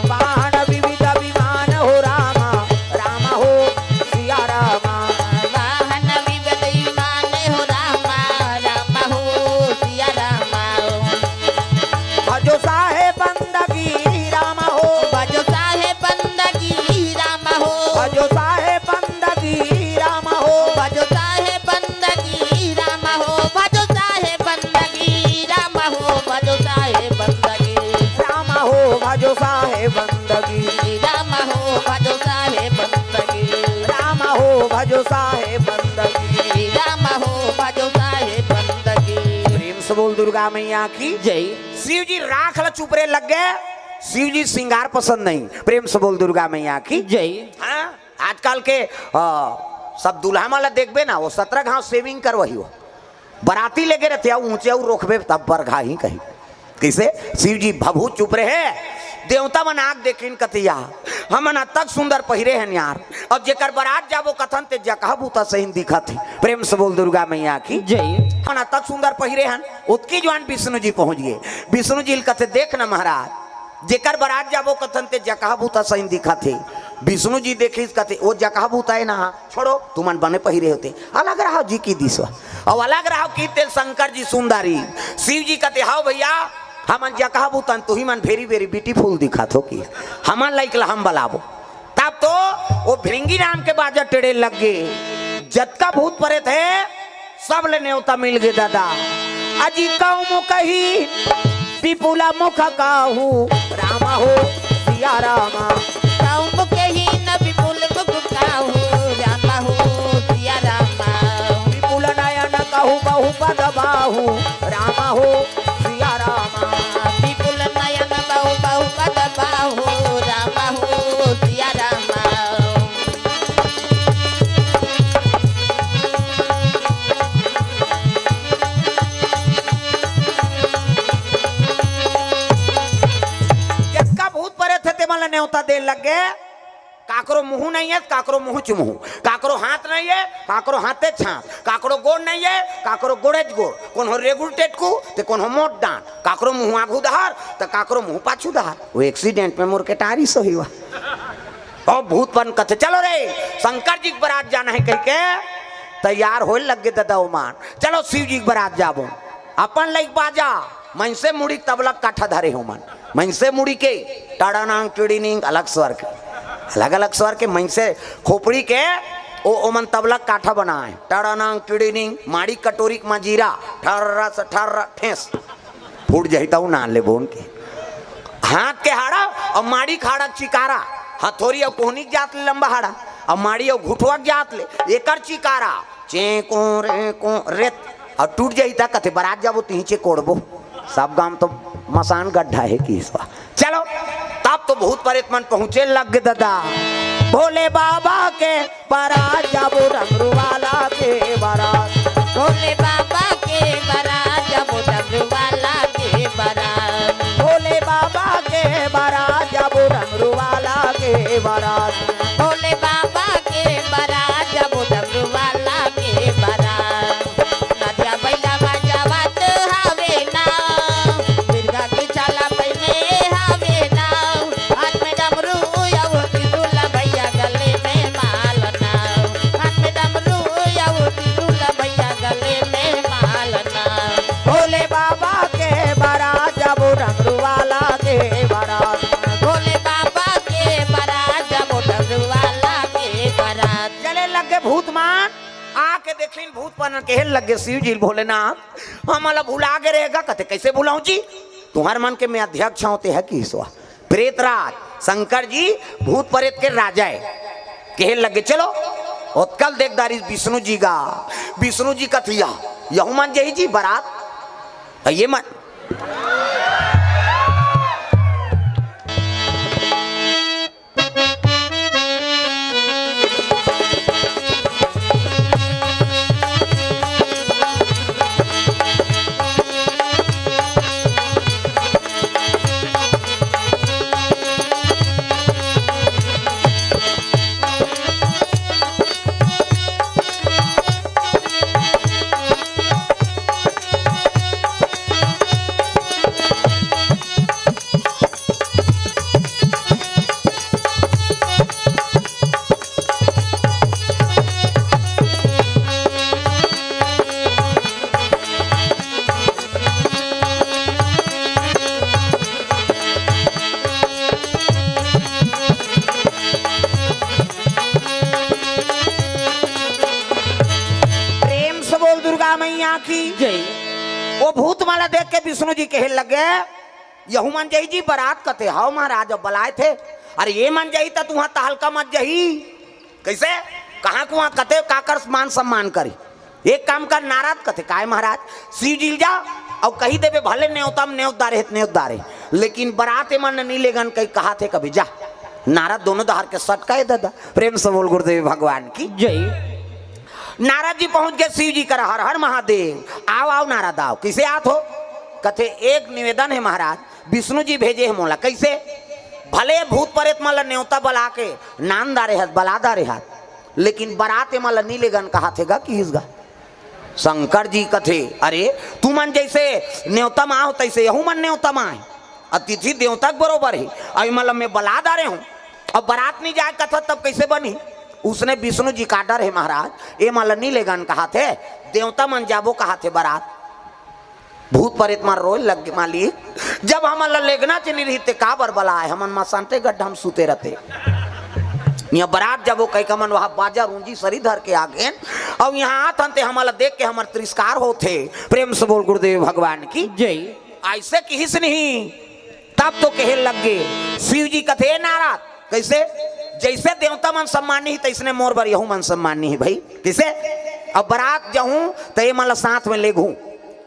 वाहन विविध विमान हो रामा राम हो सिया रामा। वाहन विविध विमान हो रामा राम हो सिया रामा। भजो साहेब बंदगी राम हो, भजो साहेब बंदगी राम हो। भजो साहेब बंदगी राम हो। भजो साहेब बंदगी राम हो। भजो साहेब बंदगी राम हो। भजो साहेब बंदगी राम हो भजो साहेब बंदगी, राम हो। भजो साहेब बंदगी राम हो भजो साहेब बंदगी। राम हो। भजो साहेब बंदगी। प्रेम से बोल दुर्गा मैया की जय। शिव जी राख ल चुपरे लग गए, शिव जी श्रृंगार पसंद नहीं। प्रेम से बोल दुर्गा मैया की जय। हाँ आजकल के सब दुल्हा माला देखबे ना वो 17 घाव सेविंग कर वही हो बराती लेके रहते ऊंचे रोकबे तब बरघा ही कही कैसे शिव जी भभूत चुप रहे देवता मन आग देखिन कतिया हमन तक सुंदर पहिरे हैं यार और जेकर बरात जाबो कथन ते जकह बूता सही दिखत है। प्रेम से बोल दुर्गा मैया की जय। हमन तक सुंदर पहिरे हैं उतकी जवान विष्णु जी पहुंच गए। विष्णु जी कथे देख न महाराज जेकर बरात जाबो कथन ते जकह बूता सही दिखत है। विष्णु जी देखी कथे वो जकह बूता है ना छोड़ो तुमन बने पहिरे होते अलग रहो जी की दिशा और अलग रहो की तेल शंकर जी सुंदरी। शिव जी कथे हाओ भैया हमन जकह बूतन तू ही मन वेरी वेरी ब्यूटीफुल दिखत हो कि हमन लाइक हम बलाबो तब तो वो भृंगी नाम के बाजा टेढ़े लग गए। जतका भूत परे थे सब ले न्योता मिल गए दादा अजी कहूँ कही विपुला मुख काहू रामा हो सिया रामा। कहूँ कही न विपुल मुख काहू रामा हो सिया रामा। विपुल नयन कहू बहु पद बाहू रामा हो सिया रामा। विपुल नयन बहु बहु पद बाहू रामा हो सिया रामा। जिसका भूत परे थे ते मला न्योता दे लग गए। काकरो मुंह नहीं है काकरो मुंह चुमुह काकरो हाथ नहीं है काकरो हाथे छाप काकरो गोड़ नहीं है काकरो गोड़े गोड़ कौन हो रेगुल टेटकू ते कौन हो मोट डांट काकरो मुंह आगू दहार तो काकरो मुंह पाछू दहार वो एक्सीडेंट में मोर के टारी सही हुआ और भूत बन कथे चलो रे शंकर जी के बारात जाना है कह के तैयार हो लग गए दादा उमान। चलो शिव जी के बारात जाबो अपन लाइक बाजा मन से मुड़ी तबलक काठा धरे हो मन मन से मुड़ी के टाड़ानांग टिड़ीनिंग अलग स्वर के अलग स्वर के मन से खोपड़ी के ओ मन तबलक काठा बनाए टाड़ानांग टिड़ीनिंग माड़ी कटोरी के मजीरा ठर्रा से ठर्रा ठेस फूट जाता हूँ नान ले बोन के हाथ के हाड़ा और माड़ी खाड़ा चिकारा हथौरी और कोहनी जात ले लंबा हाड़ा और माड़ी और घुटवा जात ले एकर चिकारा चेको रेत और टूट जाता कथे बारात जाबो तीचे कोड़बो सब गांव तो मसान गड्ढा है कि इसवा। चलो तब तो भूत प्रेत मन पहुंचे लग गए दादा भोले बाबा के बारात जाबो डमरू वाला के बारात भोले बाबा के बारात जाबो डमरू वाला के बारात भोले बाबा के बारात जाबो डमरू वाला के बारात भोले बाबा के बारात जाबो डमरू वाला के बारात नाचा बैला बजावत हवे ना बिरगा की चाला पहने हवे ना हाथ में डमरू याव तिरुला भैया गले में मालना हाथ में डमरू याव तिरुला भैया गले में मालना भोले बाबा के बारात जाबो डमरू वाला के बारात भोले बाबा के बारात जाबो डमरू वाला के बारात चले लगे भूत मान आके देखलिन भूत पन कहन लगे शिव जी भोलेनाथ हमला भुला के रहेगा कते कैसे भुलाऊं जी तुम्हार मन के मैं अध्यक्ष होते है कि ईश्वर प्रेतराज शंकर जी भूत प्रेत के राजा है कहन लगे चलो और कल देखदारी विष्णु जी का विष्णु जी कथिया यहू मन जही जी बारात ये मन मैया की जय वो भूत माला देख के विष्णु जी कहे लगे यहू मन जही जी बारात कते हाउ महाराज बलाए थे अरे ये मन जही तो तुहा तहलका मत जही कैसे कहाँ कुआ कते काकर मान सम्मान करी एक काम कर नाराज कथे काय महाराज शिव जी जा और कही देवे भले न्योतम न्योतारे लेकिन बारात मन नहीं लेगन कहीं कहा थे कभी जा नारद दोनों दहार के सटकाए दादा प्रेम से बोल गुरुदेव भगवान की जय नारद जी पहुंच गए शिव जी कर हर हर महादेव आओ आओ नारद आओ किसे आत हो कथे एक निवेदन है महाराज विष्णु जी भेजे है मोला कैसे भले भूत प्रेत माला न्योता बला के नाम दारे हाथ बला दारे हाथ लेकिन बारात माला नीले गन कहा थेगा कि इसगा शंकर जी कथे अरे तू मन जैसे न्योता माँ हो तैसे यहू मन न्योता माँ है अतिथि देवता बरोबर है अभी मतलब मैं बला दारे हूँ अब बारात नहीं जाए कथा तब कैसे बनी उसने विष्णु जी का डर है महाराज ये माला नीले गन कहा थे देवता मन जाबो कहा थे बारात भूत प्रेत मार रोए लग मालिक जब हम लेगना चली रही थे का बर बलाए हमन मसानते गड्ढा हम सूते रहते यहाँ बारात जब वो कई कमन वहाँ बाजा रूंजी सरी धर के आ गए और यहाँ आते हमारा देख के हमारे तिरस्कार होते प्रेम से बोल गुरुदेव भगवान की जय ऐसे किस नहीं तब तो कहे लग गए शिव जी कथे नाराज कैसे जैसे देवता मन सम्मानी ही तैसने मोर बर यहू मन सम्मानी ही भाई किसे अब बारात जाऊं तो ये मतलब साथ में ले घूं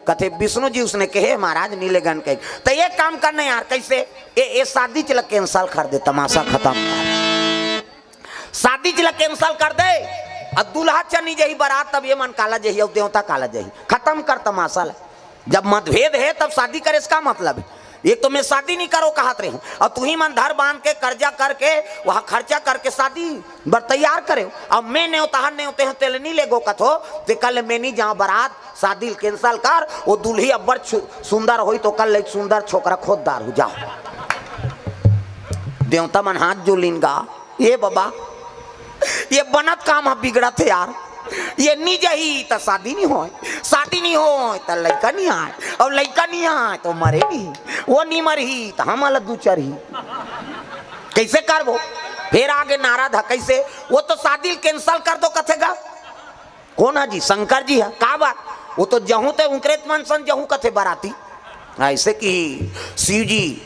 कथे विष्णु जी उसने कहे महाराज नीले गन कहे तो ये काम करना यार कैसे ये शादी चल कैंसल कर दे तमाशा खत्म कर शादी चल कैंसल कर दे अब दूल्हा चनी जही बारात तब ये मन काला जही और देवता काला जही खत्म कर तमाशा जब मतभेद है तब शादी करे इसका मतलब है एक तो मैं शादी नहीं करो कहत रही हूँ और तू ही मन धर बांध के कर्जा करके वहाँ खर्चा करके शादी बर तैयार करे अब मैं नहीं होता नहीं होते हैं तेल नहीं ले गो कथो तो कल मैं नहीं जाऊँ बारात शादी कैंसल कर वो दूल्ही अब्बर सुंदर हो तो कल एक सुंदर छोकरा खोददार हो जाओ देवता मन हाथ जो लिनगा ये बाबा ये बनत काम है बिगड़त है यार। ये नहीं जही तो शादी नहीं हो, शादी नहीं हो तो लड़का नहीं आए, और लड़का नहीं आए तो मरेगी, वो नहीं मरही तो हम अलग दू चरही। कैसे करबो? फिर आगे नारा था कैसे? वो तो शादी कैंसल कर दो कथेगा। कौन है जी? शंकर जी है। का बात? वो तो जहूं ते उनकरे मन सन जहूं कथे बराती। ऐसे कि शिव जी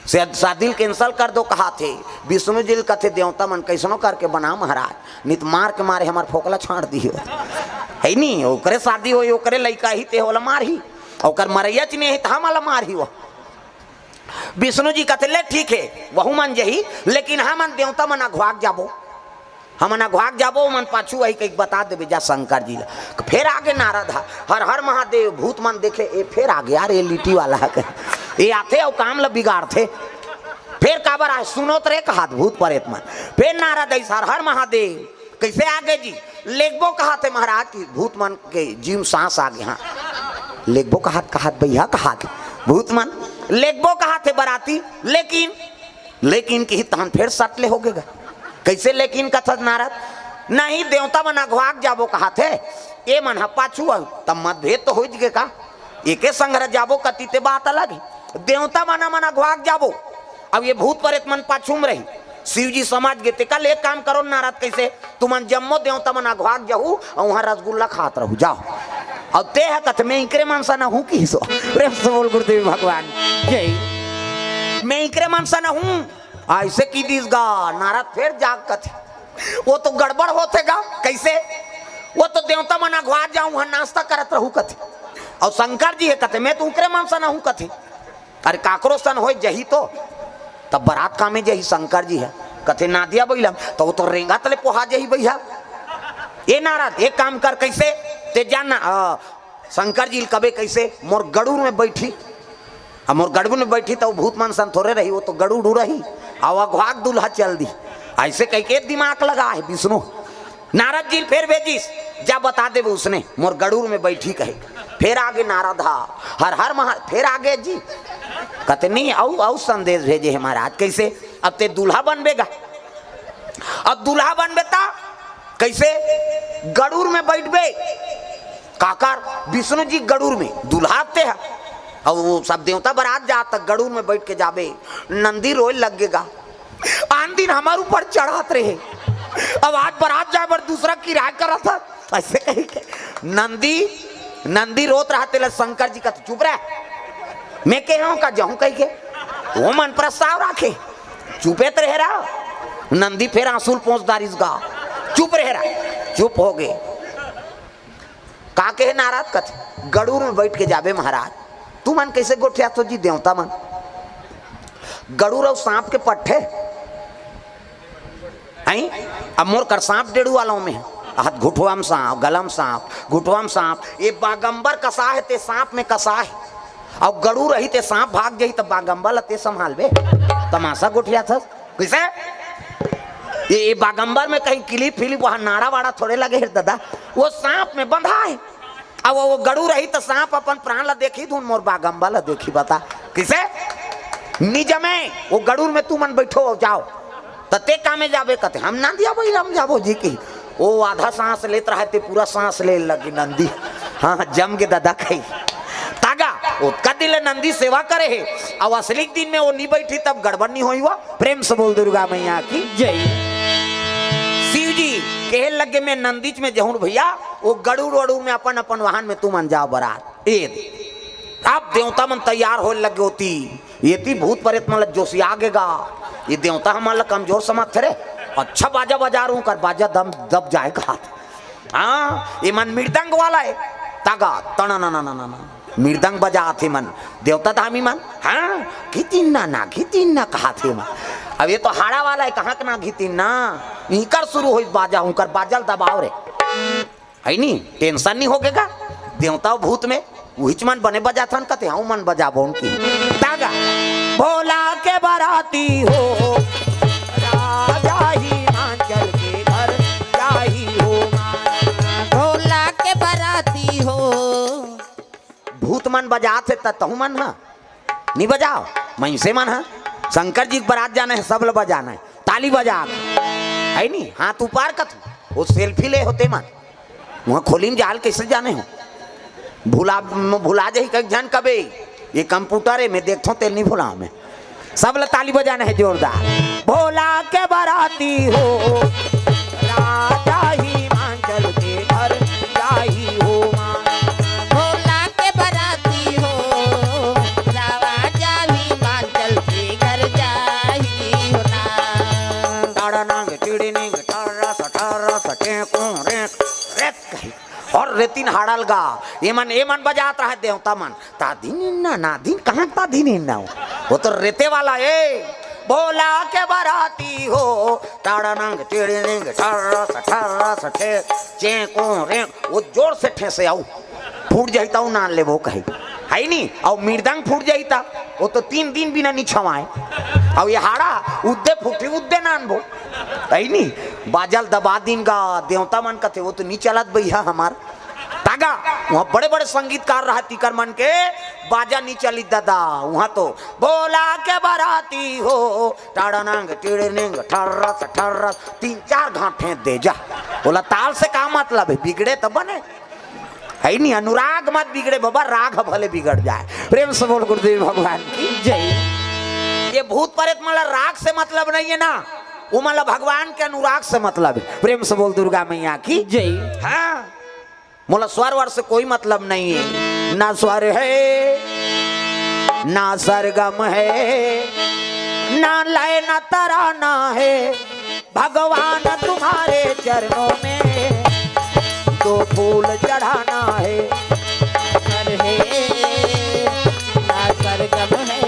से शादी कैंसल कर दो कहा थे, विष्णु जी कथे देवता मन कैसनो करके बना महाराज, नित मार के मारे हमार फोकला छाड़ दियो है नहीं। ओकरे शादी हो, ओकरे लड़का ही ते होला मार ही, और मरैया चिने ही हम वाला मार ही। वो विष्णु जी कहते ले ठीक है वहु मन जही, लेकिन हम देवता मन अघवाक जाबो, हम अघवाक जाबो मन पाछू वही कहीं बता देवे जा शंकर जी। फिर आगे नारद हर हर महादेव भूत मन देखे ए फिर आगे यार ये लिट्टी वाला है ये आते और काम ला बिगाड़ते। फिर काबर आए सुनो तो रे कहा भूत परेत मन। फिर नारद ऐसा हर हर महादेव कैसे आगे जी लेखबो कहा थे महाराज की भूत मन के जीव सांस आगे। हाँ लेखबो कहा भैया कहा भूत मन लेखबो कहा थे बराती, लेकिन की तहन फिर सटले हो गएगा। कैसे लेकिन कथत नारद? नहीं देवता मन अघवाक जाबो कहा थे, ए मन पाछू तब मतभेद तो हो गए का, एके संग जाबो कती ते बात अलग है। देवता मन अघवाक जाबो, अब ये भूत प्रेत मन पाछू में रही। शिव जी समझ गए कल एक काम करो नारद कैसे तुम जम्मो देवता मन अघवाक जाऊ और वहां रसगुल्ला खात रहू जाओ। और ते है कथ मैं इकरे मनसा न हूं की सो प्रेम से बोल गुरुदेव भगवान जय। मैं इकरे मनसा न हूं ऐसे की दीसगा। नारद फिर जाग कथे वो तो गड़बड़ होतेगा कैसे? वो तो देवता मन अघवा जाऊं वहां नाश्ता करत रहू कथे, और शंकर जी है कथे मैं तो उकरे मनसा न हूं कथे। अरे काकरो सन हो जही तो तब बारात कामे जही शंकर जी है कथे ना दिया बैलम तो वो तो रेंगा तले पोहा जही भैया। ये नारद एक काम कर कैसे ते जानना शंकर जी कबे कैसे मोर गड़ूर में बैठी, अब मोर गड़ूर में बैठी तो भूत मन सन थोड़े रही, वो तो गड़ूर रही और अघवाक दूल्हा चल दी। ऐसे कह के दिमाग लगा है विष्णु। नारद जी फिर भेजिस जा बता दे उसने मोर गड़ूर में बैठी कहे। फिर आगे नारद हर हर महा फिर आगे जी कहते नहीं औ संदेश भेजे है महाराज कैसे? अब ते दूल्हा बनबेगा, अब दूल्हा बनबेता कैसे? गड़ूर में बैठबे काकर विष्णु जी गड़ूर में दूल्हा आते हैं और वो सब देवता बारात जाता गड़ूर में बैठ के जाबे। नंदी रोए लगेगा आन दिन हमारे ऊपर चढ़ात रहे, अब आज बारात जाए पर दूसरा किराया करा था ऐसे कही के नंदी रोत रहा तेल शंकर जी का चुप रहा मैं कह रहा हूं का जाऊं कही के वो मन प्रस्ताव राखे चुपे तो रह रहा। नंदी फिर आंसू पहुंचदारिस गा चुप रह रहा, चुप हो गए। का कहे नाराज कथे गड़ूर में बैठ के जाबे महाराज तू मन कैसे गोठिया तो जी देवता मन गड़ूर और सांप के पट्टे आई। अब मोर कर सांप डेढ़ू वालों में हाथ घुटवाम सांप गलम सांप घुटवाम सांप ये बागंबर कसा है ते सांप में कसा है और गड़ू रही ते सांप भाग जाई तो बागंबर ते संभाल बे तमाशा गोठिया था कैसे? ये बागंबर में कहीं क्लिप फिलिप वहां नाड़ा वाड़ा थोड़े लगे है दादा, वो सांप में बंधा है। अब वो गड़ू रही तो सांप अपन प्राण ला देखी धुन मोर बागंबर ला देखी बता किसे निज में वो गड़ूर में तू मन बैठो जाओ तते कामे जाबे कते हम ना दिया भाई हम जाबो जी की वो आधा सांस लेत रहा ते पूरा सांस ले लगी नंदी। हाँ जम के दादा कही तागा उसका दिल नंदी सेवा करे है अब असली दिन में वो नहीं बैठी तब गड़बड़ नहीं हुई। वो प्रेम से बोल दुर्गा मैया की जय। शिव जी कहे लगे मैं नंदीच में जहूं भैया वो गड़ूर वड़ूर में अपन अपन वाहन में तू मन जाओ बारात आप देवता मन तैयार हो लगे होती ये थी भूत प्रेत मतलब जोशी आगेगा ये देवता हमारा कमजोर समझ थे अच्छा बाजा बजा रहा हूं कर बाजा दम दब जाएगा हाथ। हाँ ये मन मृदंग वाला है तागा तना ना ना ना ना मृदंग बजा थे मन देवता धामी मन। हाँ घितिन ना कहा थे मन। अब ये तो हाड़ा वाला है कहाँ ना घितिन ना इनकर शुरू हो बाजा हूं कर बाजल दबाव रे है नहीं टेंशन नहीं होगेगा देवता भूत में वही मन बने बजा था कहते हाँ मन बजा बो उनकी तागा भोला के बाराती हो राजा ही आंचल के घर जाही हो भोला के बाराती हो भूत मन बजाते तहु मन है नहीं बजाओ मैं से मन है शंकर जी की बारात जाना है सब लोग बजाना है ताली बजा है नहीं हाथ ऊपर कत वो सेल्फी ले होते मन वहाँ खोली में जाल कैसे जाने हो भुला जाही कई जन कबे ये कंप्यूटर है मैं देखता हूँ तेल नहीं भुला मैं सब ताली बजाना है जोरदार भोला के बराती हो राजा हिमाचल के घर जाही हो भोला के बराती हो राजा हिमाचल के घर जाही हो ना टाड़ा नांग टीड़ी निंग टारा सटे को रेक रेक कही और रेतिन हाड़ल गा ये मन बजात रहा देवता मन ता दिन ना दिन कहाँ ता दिन ना वो तो रेते वाला है भोला के बराती हो टाड़ा नंग टेढ़े नंग ठारा सठे चेको रे वो जोर से ठेसे आऊ फूट जाता हूँ नान ले वो कहे है नहीं और मृदंग फूट जाता वो तो 3 दिन बिना नहीं छवाए और ये हाड़ा उद्दे फूटी उद्दे नान वो है नहीं बाजल दबा दिन का देवता मन का थे वो तो नहीं चलत भैया हमार तागा वहाँ बड़े बड़े संगीतकार रहा तीकर मन के बाजा नहीं चली दादा वहाँ तो भोला के बराती हो टाड़ा नंग टेढ़े नंग ठर्रा 3-4 घाटे दे जा बोला ताल से का मतलब है बिगड़े तो बने है नहीं अनुराग मत बिगड़े बाबा राग भले बिगड़ जाए प्रेम से बोल गुरुदेव भगवान की जय ये भूत प्रेत मतलब राग से मतलब नहीं है ना वो मतलब भगवान के अनुराग से मतलब है प्रेम से बोल दुर्गा मैया की जय हाँ मोला स्वर वर से कोई मतलब नहीं है ना स्वर है ना सरगम है ना लय ना तराना है भगवान तुम्हारे चरणों में 2 फूल चढ़ाना है सर है ना सरगम है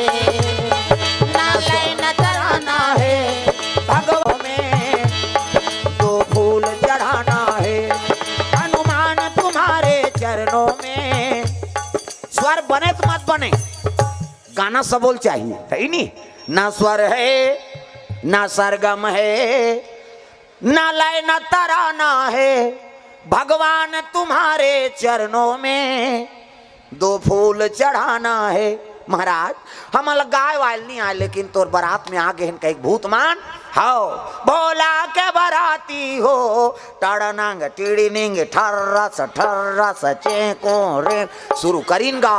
ना लय ना तराना है भगवान में 2 फूल चढ़ाना है हनुमान तुम्हारे चरणों में स्वर बने तो मत बने गाना सबोल चाहिए है नहीं ना स्वर है ना सरगम है ना लय ना तराना है भगवान तुम्हारे चरणों में 2 फूल चढ़ाना है महाराज हम गाय वाल नहीं आए लेकिन तोर बारात में आ गए इनका एक भूत मान हाओ भोला के बराती हो टाड़ा नांग टीड़ी निंग ठर्रा सचे को रे शुरू करीनगा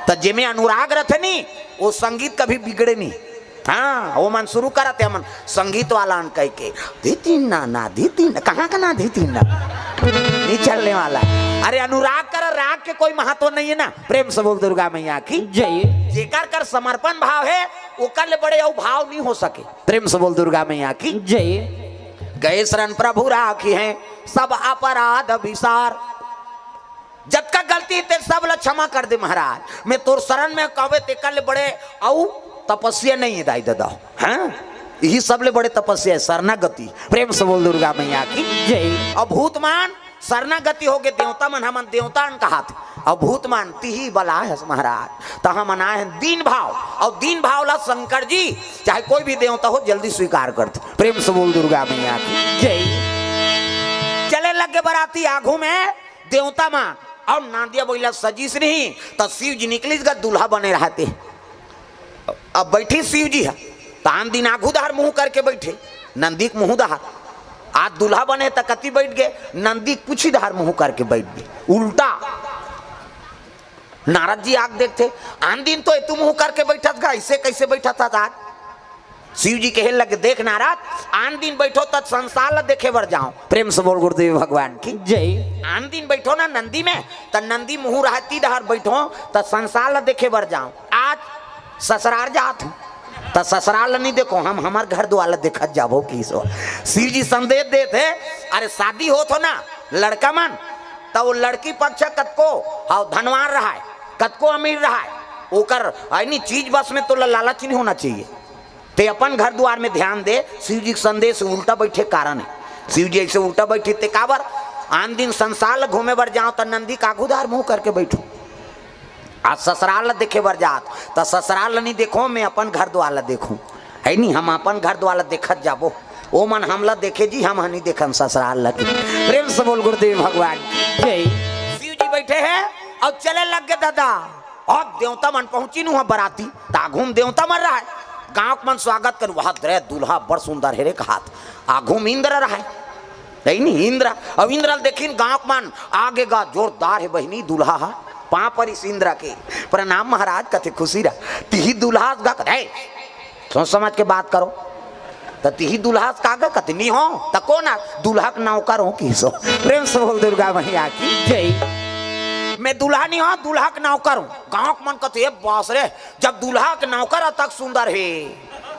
तो जिमे अनुराग रथे नहीं वो संगीत कभी बिगड़े नहीं हाँ वो मन शुरू करते मन संगीत वाला कह के धीतीन ना धीतीन कहाँ का ना धीतीन ना नहीं चलने वाला अरे अनुराग कर राग के कोई महत्व नहीं है ना प्रेम से बोल दुर्गा मैया की जय जेकर कर समर्पण भाव है वो कर ले बड़े और भाव नहीं हो सके प्रेम से बोल दुर्गा मैया की जय गए शरण प्रभु राखी है सब अपराध विसार जब का गलती ते सब ला क्षमा कर दे महाराज मैं तोर शरण में कहवे ते कर ले बड़े औ तपस्या नहीं है दाई दादा हाँ यही सब ले बड़े तपस्या है शरणागति प्रेम से बोल दुर्गा मैया की जय और भूतमान शरणागति हो गए देवता मन हमन देवता कहा थे और भूतमान तिही बला है महाराज तो हम आए हैं दीन भाव और दीन भाव ला शंकर जी चाहे कोई भी देवता हो जल्दी स्वीकार करते प्रेम से बोल दुर्गा मैया की जय चले लगे बराती आगू में देवता मान और नांदिया बोला सजीस नहीं तो शिव जी निकली दूल्हा बने रहते अब बैठी शिव जी है तान दिन आगू दहार मुंह करके बैठे नंदी के मुंह दहार आज दूल्हा बने तो कति बैठ गए नंदी कुछ ही दहार मुंह करके बैठ गए उल्टा नारद जी आग देखते आन दिन तो तू मुंह करके बैठा था ऐसे कैसे बैठा था आज शिव जी कहे लगे देख नारद आन दिन बैठो तब संसार ला देखे बर जाओ प्रेम से बोल गुरुदेव भगवान की जय आन दिन बैठो ना नंदी में तो नंदी मुंह रहती दहार बैठो तो संसार ला देखे बर जाओ आज ससुराल जात हूँ तो ससुराल नहीं देखो हम हमार घर द्वार देखत जाबो की सो शिव जी संदेश देते अरे शादी हो तो ना लड़का मन तो वो लड़की पक्ष कतको हाँ धनवान रहा है कतको अमीर रहा है ओकर नहीं चीज बस में तो लालच नहीं होना चाहिए ते अपन घर द्वार में ध्यान दे शिव जी संदेश उल्टा बैठे कारण है शिव जी ऐसे उल्टा बैठे ते काबर आन दिन संसार घूमे बर जाओ तो नंदी कागुदार मुंह करके बैठो आज ससुराल देखे बर जात तो ससुराल नहीं देखो मैं अपन घर द्वार देखूं है नहीं हम अपन घर द्वार देखत जाबो ओ मन हमला देखे जी हम नहीं देखन ससुराल लगे प्रेम से बोल गुरुदेव भगवान जय शिव जी बैठे हैं और चले लग गए दादा और देवता मन पहुंची नु बराती ताघूम देवता मर रहा है गांव के मन स्वागत कर वहां रे दूल्हा बड़ सुंदर है रे कहात आघू में इंद्र रहा है नहीं इंद्र अब इंद्र देखिन गांव के मन आगे गा जोरदार है बहनी दूल्हा हा पा पर इस इंद्र के प्रणाम महाराज कथे खुशी रहा तिही दूल्हा गा कथे सोच समझ के बात करो तो तिही दूल्हा कागा कथे नहीं हो तो कौन दूल्हा के नौकर हो की सो प्रेम से बोल दुर्गा मैया की जय मैं दूल्हा नहीं हूँ दूल्हा के नौकर हूँ गाँव के मन कथे बास रे जब दूल्हा के नौकर तक सुंदर है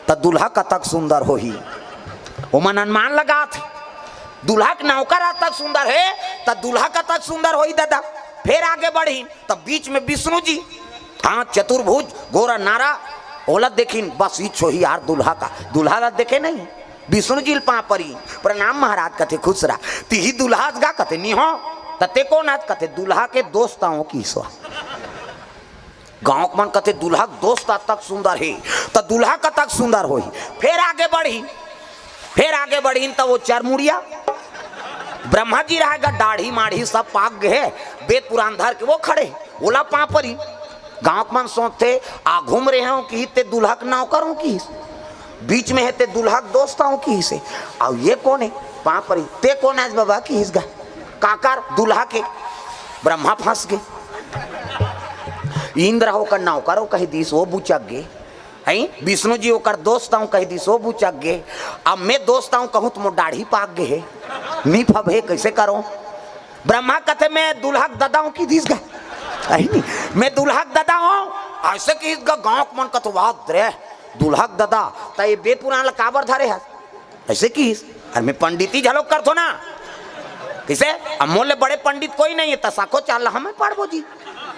तो दूल्हा का तक सुंदर हो ही वो मन अनुमान लगा थे दूल्हा के नौकर तक सुंदर है तो दूल्हा का तक सुंदर हो ही दादा फिर आगे बढ़ी तब बीच में विष्णु जी हाँ चतुर्भुज गोरा नारा ओलत देखिन बस ही छोही यार दूल्हा का दूल्हा देखे नहीं विष्णु जी पा परी प्रणाम महाराज कथे खुश रहा तिही दूल्हा गा कथे नहीं हो तते कौन आज कथे दूल्हा के दोस्ताओं की सो गांव के मन कथे दूल्हा दोस्त तक सुंदर है तो दूल्हा का तक सुंदर हो फिर आगे बढ़ी तो वो चरमुड़िया ब्रह्मा जी रहेगा दाढ़ी माढ़ी सब पाक गए वेद पुराण धर के वो खड़े ओला पा परी गांव के मन सोचते आ घूम रहे हो कि ते दूल्हा के नौकर हो की बीच में है ते दूल्हा के दोस्त हो की से और ये कौन है पा परी ते कौन है बाबा की इसका काकर दूल्हा के ब्रह्मा फंस गए इंद्र होकर नौकर हो कही दिस वो बुचक गए हैं विष्णु जी होकर दोस्त हूँ कही दिस वो बुचक गए अब मैं दोस्त हूँ कहूँ तुम दाढ़ी पाक गए नहीं फब है कैसे करो ब्रह्मा कहते मैं दूल्हा दादा हूँ की दिस नहीं मैं दूल्हा दादा हूँ ऐसे कि इसका गाँव के मन का तो बात रे दूल्हा दादा तो ये वेद पुराण काबर धरे है ऐसे की अरे मैं पंडिती झलोक कर दो ना किसे अमोल बड़े पंडित कोई नहीं है तसाको चाल हमें पढ़बो जी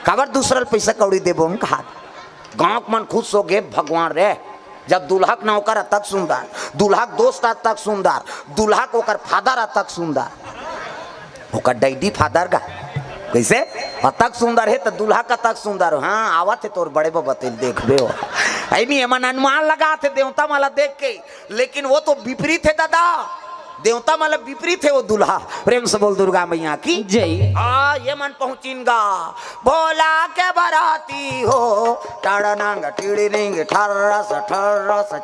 खबर दूसरा पैसा कौड़ी देबो हम कहा गाँव के मन खुश हो गए भगवान रे जब दूल्हा के नौकर तक सुंदर दूल्हा के दोस्त तक सुंदर दूल्हा को ओकर फादर तक सुंदर ओकर डैडी फादर का कैसे तक सुंदर है तो दूल्हा का तक सुंदर हो हाँ आवत है तोर बड़े बते देखबे हो नहीं मन अनुमान लगा थे देवता माला देख के लेकिन वो तो विपरीत है दादा देवता मतलब विपरीत है वो दूल्हा प्रेम से बोल दुर्गा मैया की जय ये मन पहुंचीनगा भोला के बराती हो टड़नंग टिड़िंग ठर्रस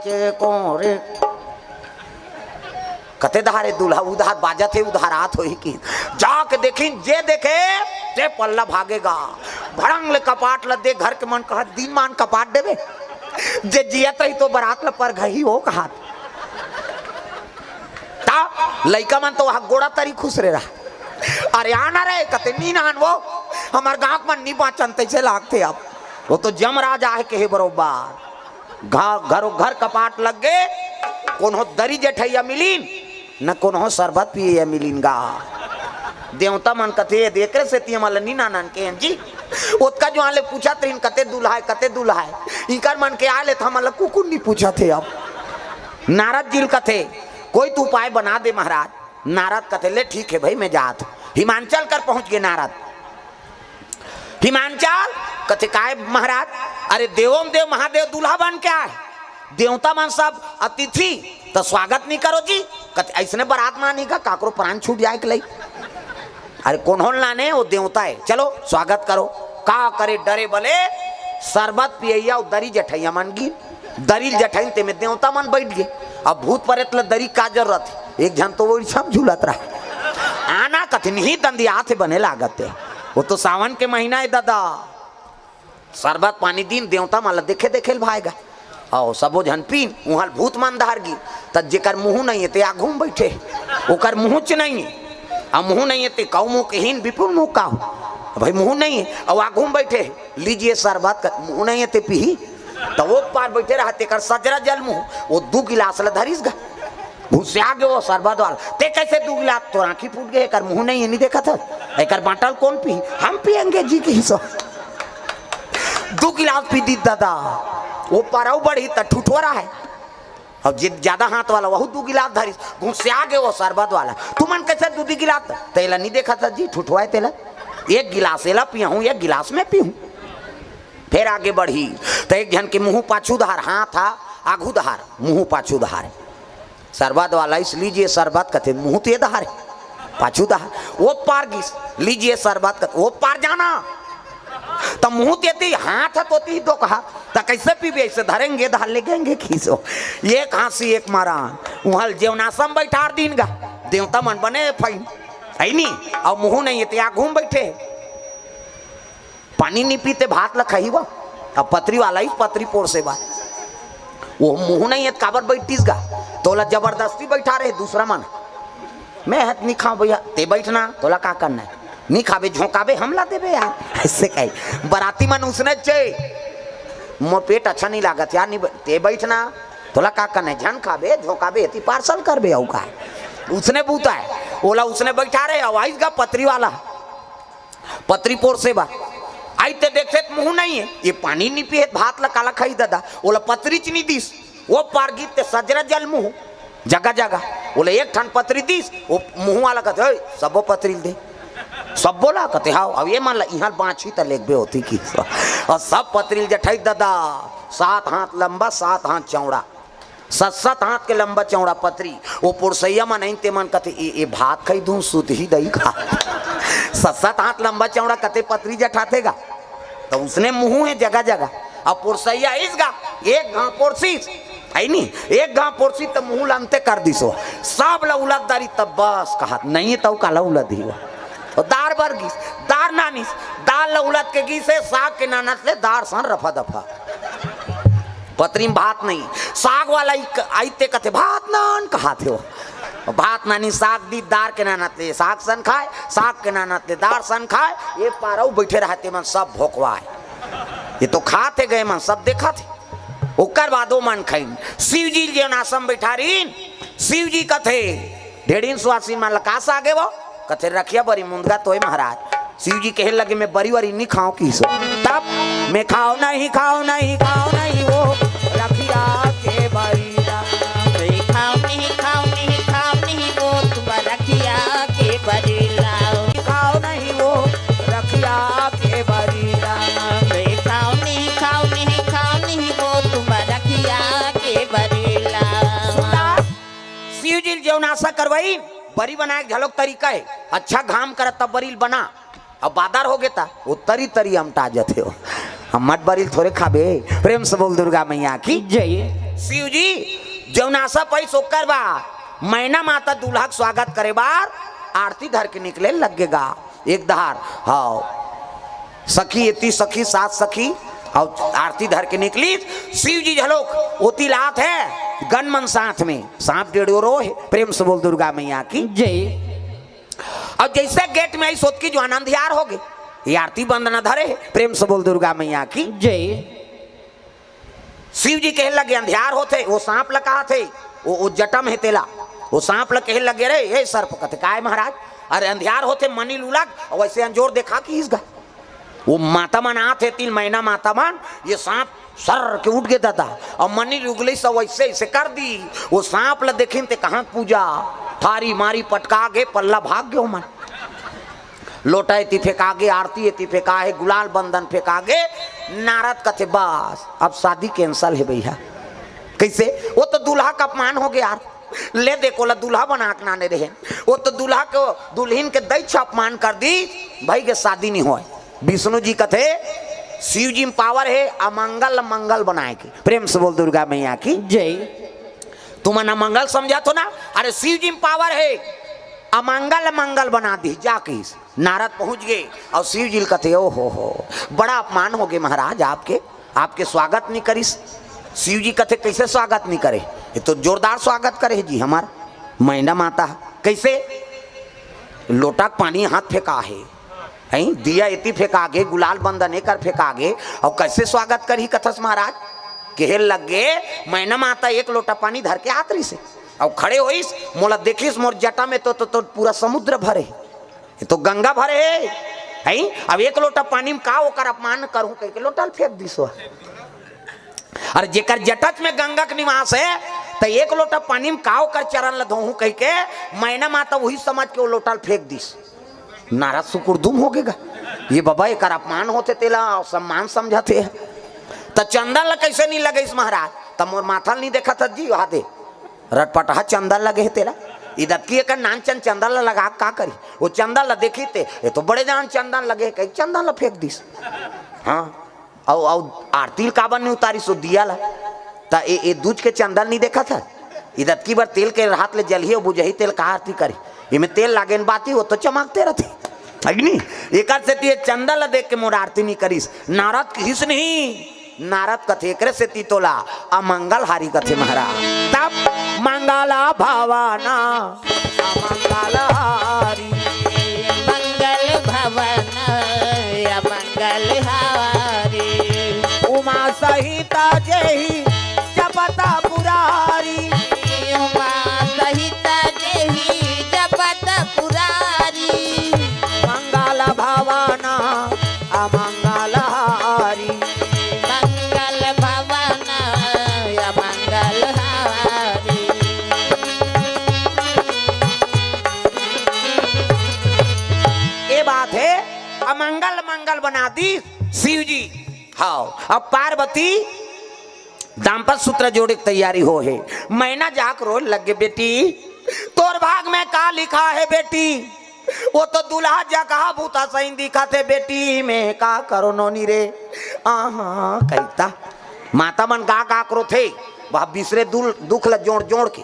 चेको रे कते धारे दूल्हा उधार बाजा थे उधारात हो की जाके देखिन जे देखे जे पल्ला भागेगा भड़ंग ले कपाट ल दे घर के मन कहा दिन मान कपाट देवे जे जिया तो बरात ल पर घही हो कहा लइका मन तो वहां गोड़ा तरी खुश रे रहा अरे आना रे कते नी नान वो हमार गांव मन नी बाचन तैसे लागते अब वो तो जमराज आए के बरोबर घर कपाट लग गए कोनो दरी जेठैया मिलीन न कोनो शरबत पिए मिलीन गा देवता मन कथे देख रहे से तिया माला नी नानन के जी ओतका जो आले पूछा त्रिन कते दूल्हा है इनकर मन के आले था माला कुकुर नहीं पूछा थे अब नारद जी कथे कोई तू उपाय बना दे महाराज नारद कथे ले ठीक है भाई मैं जात हिमांचल कर पहुंच गए नारद हिमांचल कथे काय महाराज अरे देवों देव महादेव दूल्हा बन के आए देवता मन सब अतिथि तो स्वागत नहीं करो जी कथे ऐसने बारात मानी का काकरो प्राण छूट जाए के लई अरे कौन हो लाने वो देवता है चलो स्वागत करो का करे डरे बले शरबत पियैया दरी जठैया मन गी दरी जठैन ते में देवता मन बैठ गए अब भूत परेत ल दरी का जरूरत है एक जन तो वो सब झूलत रहा आना कथिन ही दंदिया थे बने लागत है वो तो सावन के महीना है दादा शरबत पानी दिन देवता माला देखे देखे भाएगा आओ सबो जन पीन वहाँ भूत मान धार गी तब जेकर मुँह नहीं है ते आ घूम बैठे ओकर मुँह च नहीं है अब मुँह नहीं है ते कौ मुँह के हीन विपुल मुँह का हो भाई मुँह नहीं है और आ घूम बैठे लीजिए शरबत का मुँह नहीं है ते पी तो वो पार बैठे रहा तेकर सजरा जल मुँह वो 2 गिलास ल धरिस गा भूसे आ गए वो शरबत वाला ते कैसे 2 गिलास तो आँखी फूट गए कर मुँह नहीं है नहीं देखा था एक बाटल कौन पी हम पियेंगे जी की सो 2 गिलास पी दी दादा वो पाराऊ बढ़ी तो ठुठोरा है अब ज्यादा हाथ वाला वह 2 गिलास धरिस घुसे आ गए वो शरबत वाला तुमन कैसे 2 गिलास तेला नहीं देखा था जी ठुठुआ तेला 1 गिलास एला पिया हूँ 1 गिलास में पीऊँ फिर आगे बढ़ी तो एक जन के मुँह पाछू धार हाथ था आघू धार मुँह पाछू धार शरबत वाला इस लीजिए शरबत कथे मुँह ते धार पाछू धार वो पार गिस लीजिए शरबत कथे वो पार जाना तो मुँह देती हाथ तो ती दो कहा तो कैसे पीबे? ऐसे धरेंगे धार लेंगे खींचो। एक हाँसी एक मारान वहाँ जेवनासम बैठार दिन गा देवता मन बने फाइन है नी और मुँह नहीं है तो घूम बैठे पानी नहीं पीते भात ला खाई वो। अब पतरी वाला ही पतरी पोर से बात वो मुँह नहीं है काबर बैठतीस गा तोला जबरदस्ती बैठा रहे दूसरा मन मैं हत नहीं खाओ भैया ते बैठना तोला का करना है नहीं खाबे झोंकाबे हमला देबे यार ऐसे कही बराती मन उसने चाहिए मोर पेट अच्छा नहीं लागत यार नहीं ते बैठना तोला का करना है झन खाबे झोंकाबे ती पार्सल करबे औ का उसने बूता है ओला उसने बैठा रहे आवाज गा पतरी वाला पतरी पोर से बा आई ते देखे मुँह नहीं है ये पानी नहीं पिए भात ला काला खाई दादा ओला पतरी च नहीं दिस वो पार गीत ते सजरा जल मुँह जगह जगह बोले एक ठन पतरी दिस वो मुँह वाला कहते सबो पतरी दे सब बोला कहते हाँ अब ये मान ला यहाँ बाँची तो लेगबे होती की और सब पतरील जठाई दादा 7 हाथ लंबा 7 हाथ चौड़ा 7 हाथ के लंबा चौड़ा पतरी वो पुरसैया मन नहीं ते मन कहते ये भात खाई दूं सुत ही दही खा 7 हाथ लंबा चौड़ा कहते पतरी जठातेगा तो उसने मुँह है जगह जगह अब पुरसैया इसगा एक घाव पुरसीस है नी एक गांव पोरसी तो मुँह लानते कर दिसो सब ला उलद दारी तब बस कहा नहीं तो काला उलद ही और दार बर गीस दार नानिस दाल ला उलद के गीसे साग के नानत ले दार सन रफा दफा पतरी में भात नहीं साग वाला आईते कहते भात नान कहा थे वो भात नानी साग दी दार के नानत ले साग सन खाए साग के नानत ले दार सन खाए ये पाराऊ बैठे रहते मन सब भोकवाए ये तो खाते गए मन सब देखा थे ओकर बादो मन खाइन शिव जी जेवनासम बैठारीन शिव जी कथे ढेड़ीन सुहासीन मान लकास आगे वो कथे रखिया बरी मुंदगा तोय महाराज शिव जी कहे लगे मैं बरी वरी नहीं खाऊं किसो तब मैं खाओ नहीं वो रखिया के बरी खाओ नहीं वो तुम रखिया के बरी खाओ नहीं वो रखिया के बरी शिव जी जेवनासा करवाई बरी बनाए झलक तरीका है अच्छा घाम कर तब बरील बना अब बादर हो गया वो तरी तरी हमटा जाते हो हम मत बरील थोड़े खाबे प्रेम से बोल दुर्गा मैया की जय। शिव जी जेवनासा पैस ओकर बा मैना माता दूल्हा के स्वागत करे बार आरती धर के निकले लगेगा एक धार हाँ सखी इतनी सखी 7 सखी और आरती धर के निकली शिव जी झलोक ओती लात है गन मन साथ में सांप डेढ़ो रो है प्रेम से बोल दुर्गा मैया की जय। और जैसे गेट में आई सोच की जो आनंदियार हो गए ये आरती बंद न धरे प्रेम से बोल दुर्गा मैया की जय। शिव जी कहे लगे अंधियार होते वो सांप लगा थे वो जटम है तेला वो सांप लग कहे लगे रे ये सर्प कहते काय महाराज अरे अंधियार होते मनी लूलक और वैसे अंजोर देखा कि इसका वो माता मन आते 3 महीना माता मन ये सांप सर के उठ गया दादा और मनी उगली सब वैसे ऐसे कर दी वो सांप ला देखी ते कहाँ पूजा थारी मारी पटका गे पल्ला भाग गयो मन लोटा एती फेंका गे आरती एती फेंका है गुलाल बंधन फेंका गे नारद कथे बस अब शादी कैंसल है भैया कैसे वो तो दूल्हा का अपमान हो गया यार ले देखो ला दूल्हा बना के नाने रहे वो तो दूल्हा को दुल्हन के दैछ अपमान कर दी भाई के शादी नहीं हो। विष्णु जी कथे शिव जी में पावर है अमंगल मंगल बनाए के प्रेम से बोल दुर्गा मैया की जय। तुम ना मंगल समझा तो ना अरे शिव जी में पावर है अमंगल मंगल बना दी जाके नारद पहुंच गए और शिव जी कथे ओ हो बड़ा अपमान हो गए महाराज आपके स्वागत नहीं करी। शिव जी कथे कैसे स्वागत नहीं करे ये तो जोरदार स्वागत करे जी हमारा मैना माता कैसे लोटा पानी हाथ फेंका है दिया इति फेंका गे गुलाल बंदन कर फेंका गे और कैसे स्वागत करी कथस महाराज कहे लगे मैना माता 1 लोटा पानी धर के आतरी से और खड़े होइस मोला देखिस मोर जटा में तो पूरा समुद्र भरे ये तो गंगा भरे है अब 1 लोटा पानी में का ओकर अपमान करूं कह के लोटा फेंक दिसो और जेकर जटच में गंगा के निवास है तो 1 लोटा पानी में का ओकर चरण ल धोहू कह के मैना माता वही समझ के वो लोटा फेंक दिस नाराज सुकुरदुम हो गएगा ये बाबा एक अपमान होते तेला सम्मान समझाते हैं तो चंदन ला कैसे नहीं लगे इस महाराज तब मोर माथा नहीं देखा था जी वहां दे रटपटहा चंदन लगे है तेला इधर की एक नानचन चंदन ला लगा का करी वो चंदन ला देखी थे ये तो बड़े जान चंदन लगे कहीं चंदन ला फेंक दिस हाँ और आरती काबर नहीं उतारी सो दिया ला ता ए दूज के चंदन नहीं देखा था इधर की बार तेल के हाथ ले जलिए बुझही तेल का आरती करे इमे तेल लागे बाती वो तो चमकते रहते अग्नि एक से ये चंदन ला देख के मोर आरती नहीं करीस नारद किस नहीं नारद कथे एकरे से तीतोला अमंगल हारी कथे महाराज तब मंगला भावाना अमंगल हारी मंगल भवन मंगल हारी उमा सहिता जही जपता पुरारी उमा सहित देही जपत पुरारी मंगल भावाना अमंगल हारी मंगल भवन मंगल हारी ये बात है अमंगल मंगल बना दी शिव जी हाँ अब पार्वती दाम्पत्य सूत्र जोड़े की तैयारी हो है मैना जाक रोज लगे बेटी तोर भाग में का लिखा है बेटी वो तो दूल्हा जगह भूता सही दिखा थे बेटी में का करो नोनी रे कहता माता मन का करो थे वह बिसरे दुख ल जोड़ जोड़ के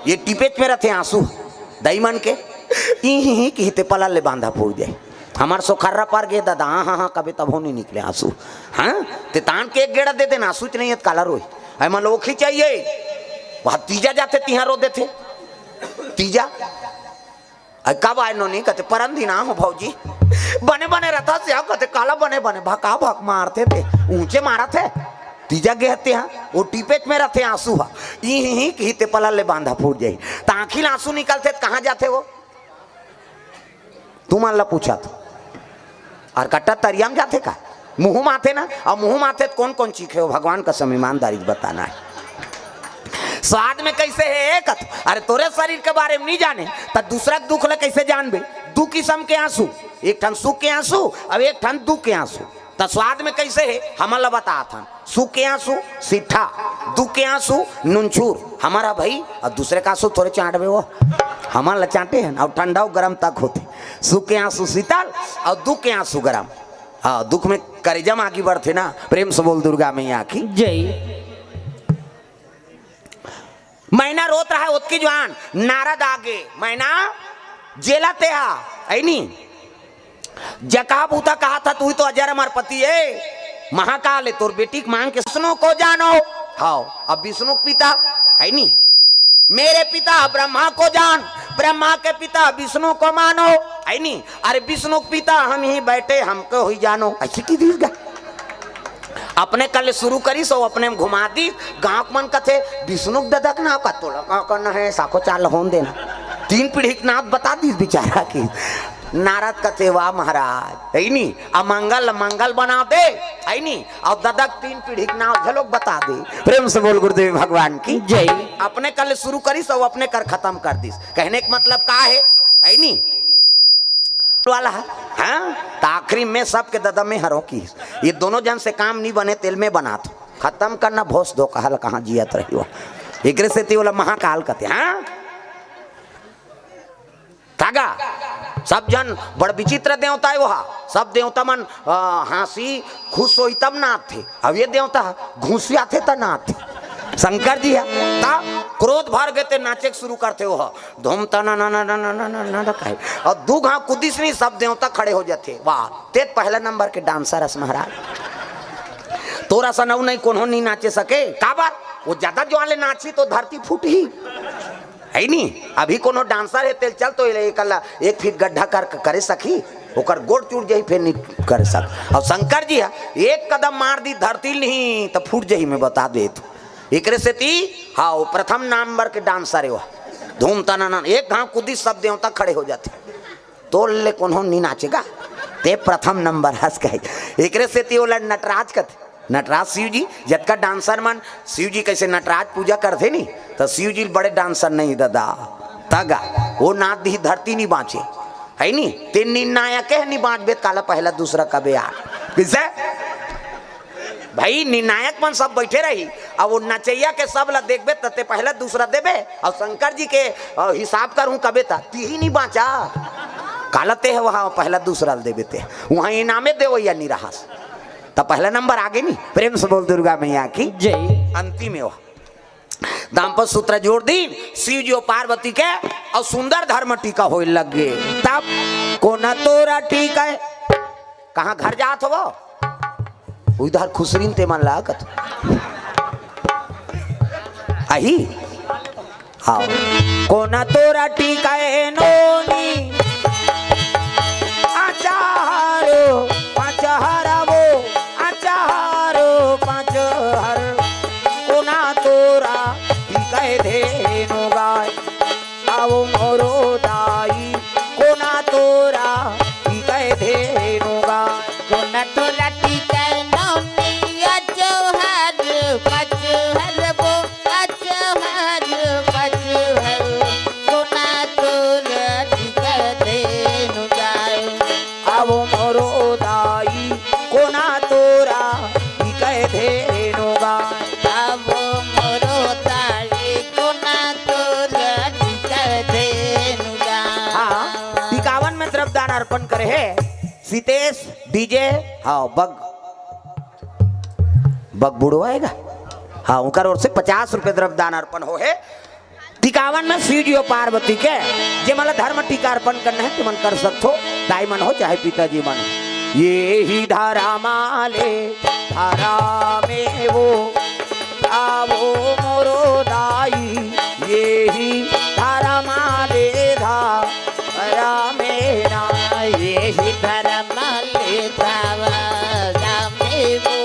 ये टिपेच में रहते आंसू दई मन के ही कहते पला ले बांधा फूल जाए हमार सोखर्रा पर गे दादा हाँ कभी तब हो नहीं निकले आंसू हाँ ते तान के एक गेड़ा दे देना आंसू नहीं है काला रोई है मन लोखी चाहिए वहाँ तीजा जाते तिहा रो देते तीजा कब आए नो नहीं कहते परम दिन हो भौजी बने बने रहता से कहते काला बने बने भका भक मारते थे ऊंचे मारा थे तीजा गहते हैं वो टीपेच में रहते आंसू हा ही कहते पला ले बांधा फूट जाये ताखिल आंसू निकलते कहाँ जाते वो तुम अल्लाह पूछा तो और कट्टा तरिया में जाते का मुंह माथे ना और मुंह माथे कौन कौन चीखे हो भगवान का समय ईमानदारी बताना है स्वाद में कैसे है एक अरे तोरे शरीर के बारे में नहीं जाने तो दूसरा दुख ले कैसे जानबे दू किस्म के आंसू एक ठन सुख के आंसू और एक ठन दुख के आंसू तो स्वाद में कैसे है हमारा बता था सुख के आंसू सीठा दुख के आंसू नुनछूर हमारा भाई और दूसरे का आंसू थोड़े चाटबे वो हमारा चाटे हैं और ठंडा गर्म तक होते सुख के आंसू शीतल और दुख के आंसू गर्म हाँ दुख में करेजम आगे बढ़ते ना प्रेम से बोल दुर्गा मैया की जय मैना रोत रहा है उसकी जवान नारद आगे मैना जेला ते है नहीं जका बूता कहा था तू तो अजर अमर पति है महाकाल है तोर बेटी मांग के विष्णु को जानो हाँ अब विष्णु पिता है नहीं मेरे पिता ब्रह्मा को जान ब्रह्मा के पिता विष्णु को मानो है नहीं अरे विष्णु पिता हम ही बैठे हमको ही जानो ऐसी की दी अपने कल शुरू करी सो अपने में घुमा दी गांव मन कथे विष्णु ददक ना का तोला करना है साको चाल होन देना 3 पीढ़ी नाथ बता दी बेचारा की नारद कथे वाह महाराज है नहीं अमंगल मंगल बना दे है नहीं और ददक 3 पीढ़ी नाथ झलोक बता दे प्रेम से बोल गुरुदेव भगवान की जय अपने कल शुरू करी सो अपने कर खत्म कर दी कहने का मतलब का है नहीं वाला है हाँ तो आखिरी में सबके ददम में हरों की ये दोनों जन से काम नहीं बने तेल में बना तो खत्म करना भोस दो कहल कहाँ जियत रही हो एक से बोला महाकाल कहते हाँ थागा सब जन बड़ विचित्र देवता है वहा सब देवता मन हंसी खुश हो तब नाथ थे अब ये देवता घूसिया थे तब नाथ थे शंकर जी है ता क्रोध भर गए थे नाचे शुरू करते हो धूम तना ना ना ना ना ना ना ना कहे और दू घाव कुदिस नहीं सब देवता खड़े हो जाते वाह ते पहला नंबर के डांसर है महाराज तोरा सा नौ नहीं कोनो नहीं नाचे सके का बात वो ज्यादा जो वाले नाची तो धरती फूट ही है नहीं अभी कोनो डांसर है तेल चल तो एक फीट गड्ढा करे सकी ओकर गोड़ चूट जाई फिर नहीं कर सक और शंकर जी है एक कदम मार दी धरती नहीं तो फूट जाही मैं बता दे तो एक से ती हाँ प्रथम नंबर के डांसर है वह धूम तना एक घाव कुदी सब देवता खड़े हो जाते तो ले कौन नहीं नाचेगा ते प्रथम नंबर हंस कहे एक से ती बोला नटराज कथे नटराज शिव जी जब का डांसर मन शिव जी कैसे नटराज पूजा करते नहीं तो शिव जी बड़े डांसर नहीं दादा तगा वो नाथ दी धरती नहीं बाँचे है नहीं तीन निर्णायक है नहीं बाँच बेत काला पहला दूसरा कबे यार किसे भाई निर्णायक मन सब बैठे रही और वो नचैया के सब ला देखबे तते पहला दूसरा देबे और शंकर जी के हिसाब करूँ कबे था ती ही नहीं बाँचा कालते है वहाँ पहला दूसरा देबे थे वहाँ इनामे दे या नहीं रहा तो पहला नंबर आगे नहीं। प्रेम से बोल दुर्गा मैया की जय। अंतिम में दाम्पत्य सूत्र जोड़ दी शिव जी और पार्वती के और सुंदर धर्म टीका हो लगे। तब कोना तोरा टीका है कहाँ घर जात हो उधर खुसरीन ते मन लागत आई हाँ कोना तोरा टीका है नोनी आचारो पाँच हरावो आचारो पाँच हर कोना तोरा टीका धेनु गाय आओ मोरो दाई कोना तोरा टीका धेनु गाय कोना तोरा टीका नौनी अचहर पचहर वो अचहर पचहर कोना तोरा टीका धेनु गाय आओ मोरो दाई कोना तोरा टीका धेनु गाय आवो मोरो दाई कोना तोरा टीका धेनु गाय। हाँ 51 में द्रव्यदान अर्पण करे है सीतेश डीजे हाँ बग बूढ़ो आएगा हाँ उनका ओर से 50 रुपए द्रव्यदान अर्पण हो है 51 में शिव जी और पार्वती के जे मला धर्म टीका अर्पण करना है तुम कर सकते हो दाई मन हो चाहे पिताजी मन हो। ये ही धारा माले धारा में वो आवो मोरो दाई ये ही धारा माले धारा में ना यही धर्म लेतावा जामे वो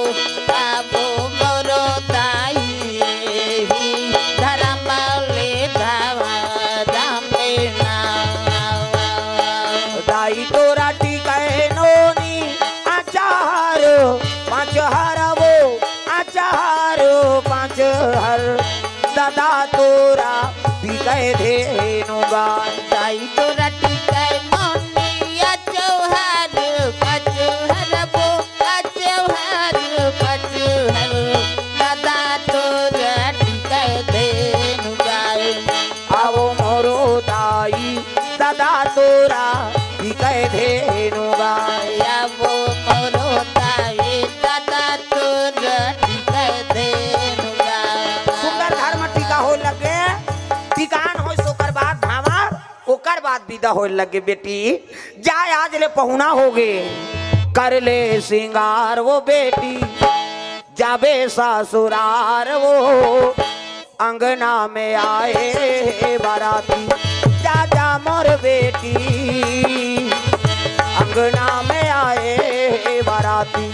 बाबो मोरो दाई यही धर्म लेतावा जामे ना दाई तोरा टीका है नोनी आचार पाँच हरवो आचार पाँच हर दादा तोरा टीका धेनु गाय दाई तोरा टीका नौनी अचहर पचहर वो अचहर पचहर दादा तोरा टीका धेनु गाय आवो मोरो दाई दादा तोरा टीका धेनु गाय आवो मोरो दाई दादा तोरा टीका धेनु गाय। सुंदर धर्म टीका हो लगे टिकान हो सोकर बाद धावर ओकर बाद विदा हो लगे बेटी जाय आज ले पहुना हो गे कर ले सिंगार वो बेटी जाबे ससुरार वो अंगना में आए बाराती जा जा मोर बेटी अंगना में आए बाराती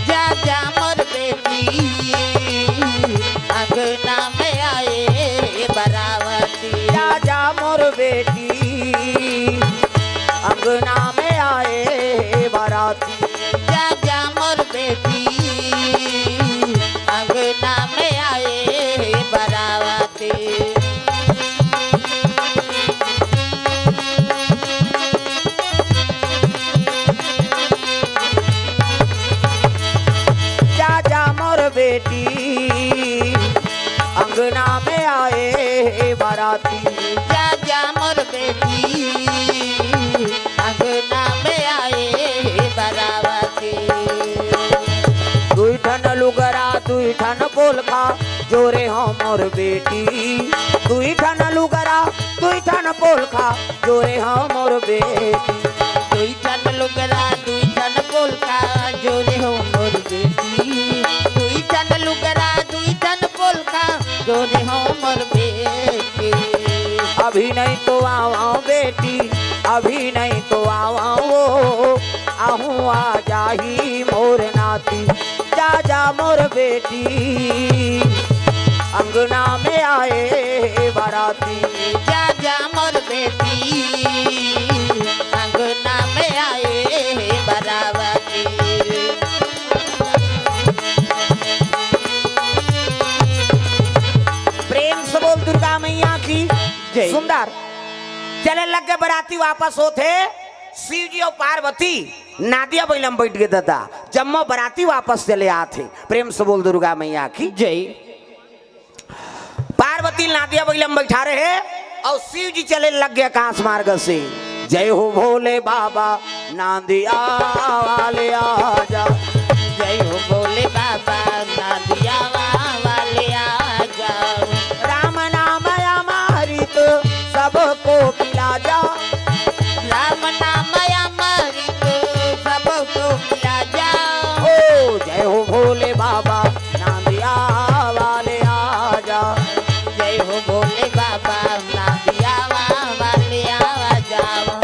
जा जा मोर बेटी अंगना में आए बरावती जा जा मोर बेटी अंगना में आए बाराती जा जा मोर बेटी अंगना में आए बरावती। जा जा मोर बेटी अंगना में आए बाराती जा जा मोर बेटी अंगना में आए बरावती। दुई ठन लुगरा दुई ठन पोलखा जोरे हो मोर बेटी दुई ठन लुगरा दुई ठन पोलखा जोरे हो मोर बेटी दुई ठन लुगरा दुई ठन पोलका जोरे हो मोर बेटी दुई ठन लुगरा दुई ठन पोलका जोरे हो मोर बेटी। अभी नहीं तो आवा बेटी अभी नहीं तो आवा वो आहू आ जाही मोर नाती जा जा मोर बेटी अंगना में आए बाराती जा जा मोर बेटी अंगना में आए बरावती। प्रेम से बोल दुर्गा मैया की जय। सुंदर चले लग के बराती वापस होते शिव जी और पार्वती नादिया बैलम बैठ गए दादा जम्मो बराती वापस चले आते प्रेम से बोल दुर्गा मैया की जय। पार्वती नादिया बैलम बैठा रहे और शिव जी चले लग गए आकाश मार्ग से जय हो भोले बाबा नादिया वाले आजा जय हो सबको मिला जा। राम नाम अमृत सबको मिला जा। ओ जय हो भोले बाबा नांदिया वाले आजा। जय हो भोले बाबा नादिया वाले आ जाओ।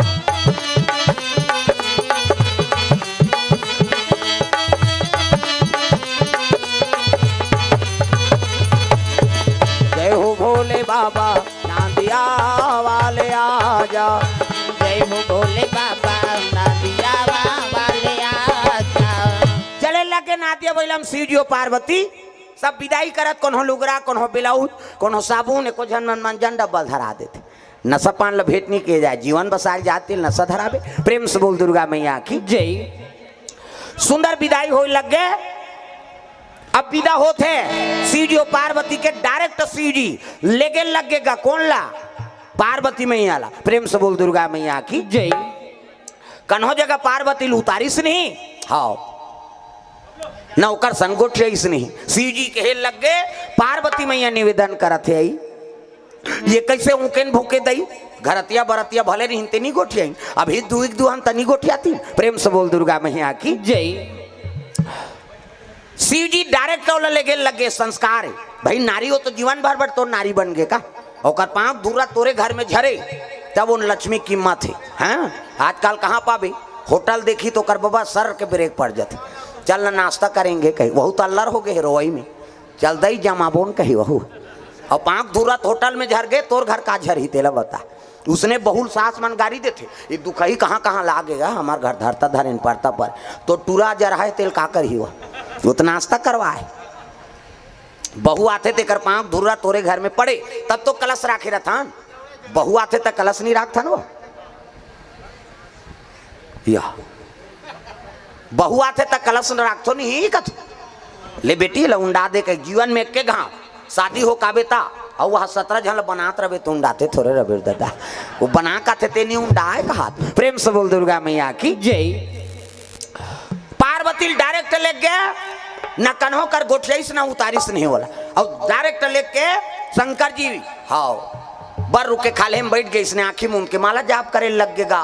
जय हो भोले बाबा नांदिया वाले आजा। जय हो भोले बाबा नादिया वाले आ जाओ। चले लगे नादिया बोलम शिवजियो पार्वती सब विदाई करत, कोनो लुगरा, कोनो ब्लाउज, कोनो साबुन, एको झन मंजन डब्बल धरा देते। नशा पान ल भेंट किए जाए, जीवन बसार जाते नशा धरावे। प्रेम से बोल दुर्गा मैया की जय। सुंदर विदाई हो लग गए। अब विदा होते शिवजी और पार्वती के डायरेक्ट शिवजी लेके लगेगा कौन ला? पार्वती मैया ला। प्रेम से बोल दुर्गा मैया की जय। कन्हो जगह पार्वती उतारी से नहीं, हाँ नौकर संगोठ से नहीं। शिवजी के लग गए, पार्वती मैया निवेदन करत है ये कैसे उकेन भूखे दई घरतिया बरतिया भले नहीं नहीं गोठिया अभी दू हम तनी गोठियाती। प्रेम से बोल दुर्गा मैया की जय। शिवजी डायरेक्ट लेके लगे संस्कार है भाई नारी हो तो जीवन भर भर तो नारी बन गए का और पाँव धूरा तोरे घर में झरे तब उन लक्ष्मी कीमत है। हाँ आजकल कहाँ पावे होटल देखी तो कर बाबा सर के ब्रेक पड़ जाते। चल ना नाश्ता करेंगे कहीं वहू तो अल्लर हो गए रोई में चल दई जमाबोन कही वहू और पाँव धूरा होटल में झर गए तोर घर का झर ही तेला बता। उसने बहुल सास मन गाड़ी देते ये दुखई कहाँ कहाँ लागेगा हमार घर धरता धरेन पड़ता पर तो टूरा जरा है तेल का कर ही हुआ वो तो नाश्ता करवाए। बहू आते थे कर पाँव धूरा तोरे घर में पड़े तब तो कलश राखे रहता। बहू आते तक कलश नहीं रखता ना वो या बहू आते तक कलश न रखतो नहीं कथ ले बेटी लउंडा दे के जीवन में के घाव शादी हो काबे ता और वह 17 जन बनात रहे तो उंडाते थोड़े रबे दादा वो बना का थे नहीं उंडाए कहा। प्रेम से बोल दुर्गा मैया की जय। पार्वती डायरेक्ट ले गया न कन्हो कर गोठियाईस ना उतारिस नहीं होला और डायरेक्ट लेके शंकर जी हाँ बर रुके खाले में बैठ गए इसने आंखी में उनके माला जाप करे लग गएगा।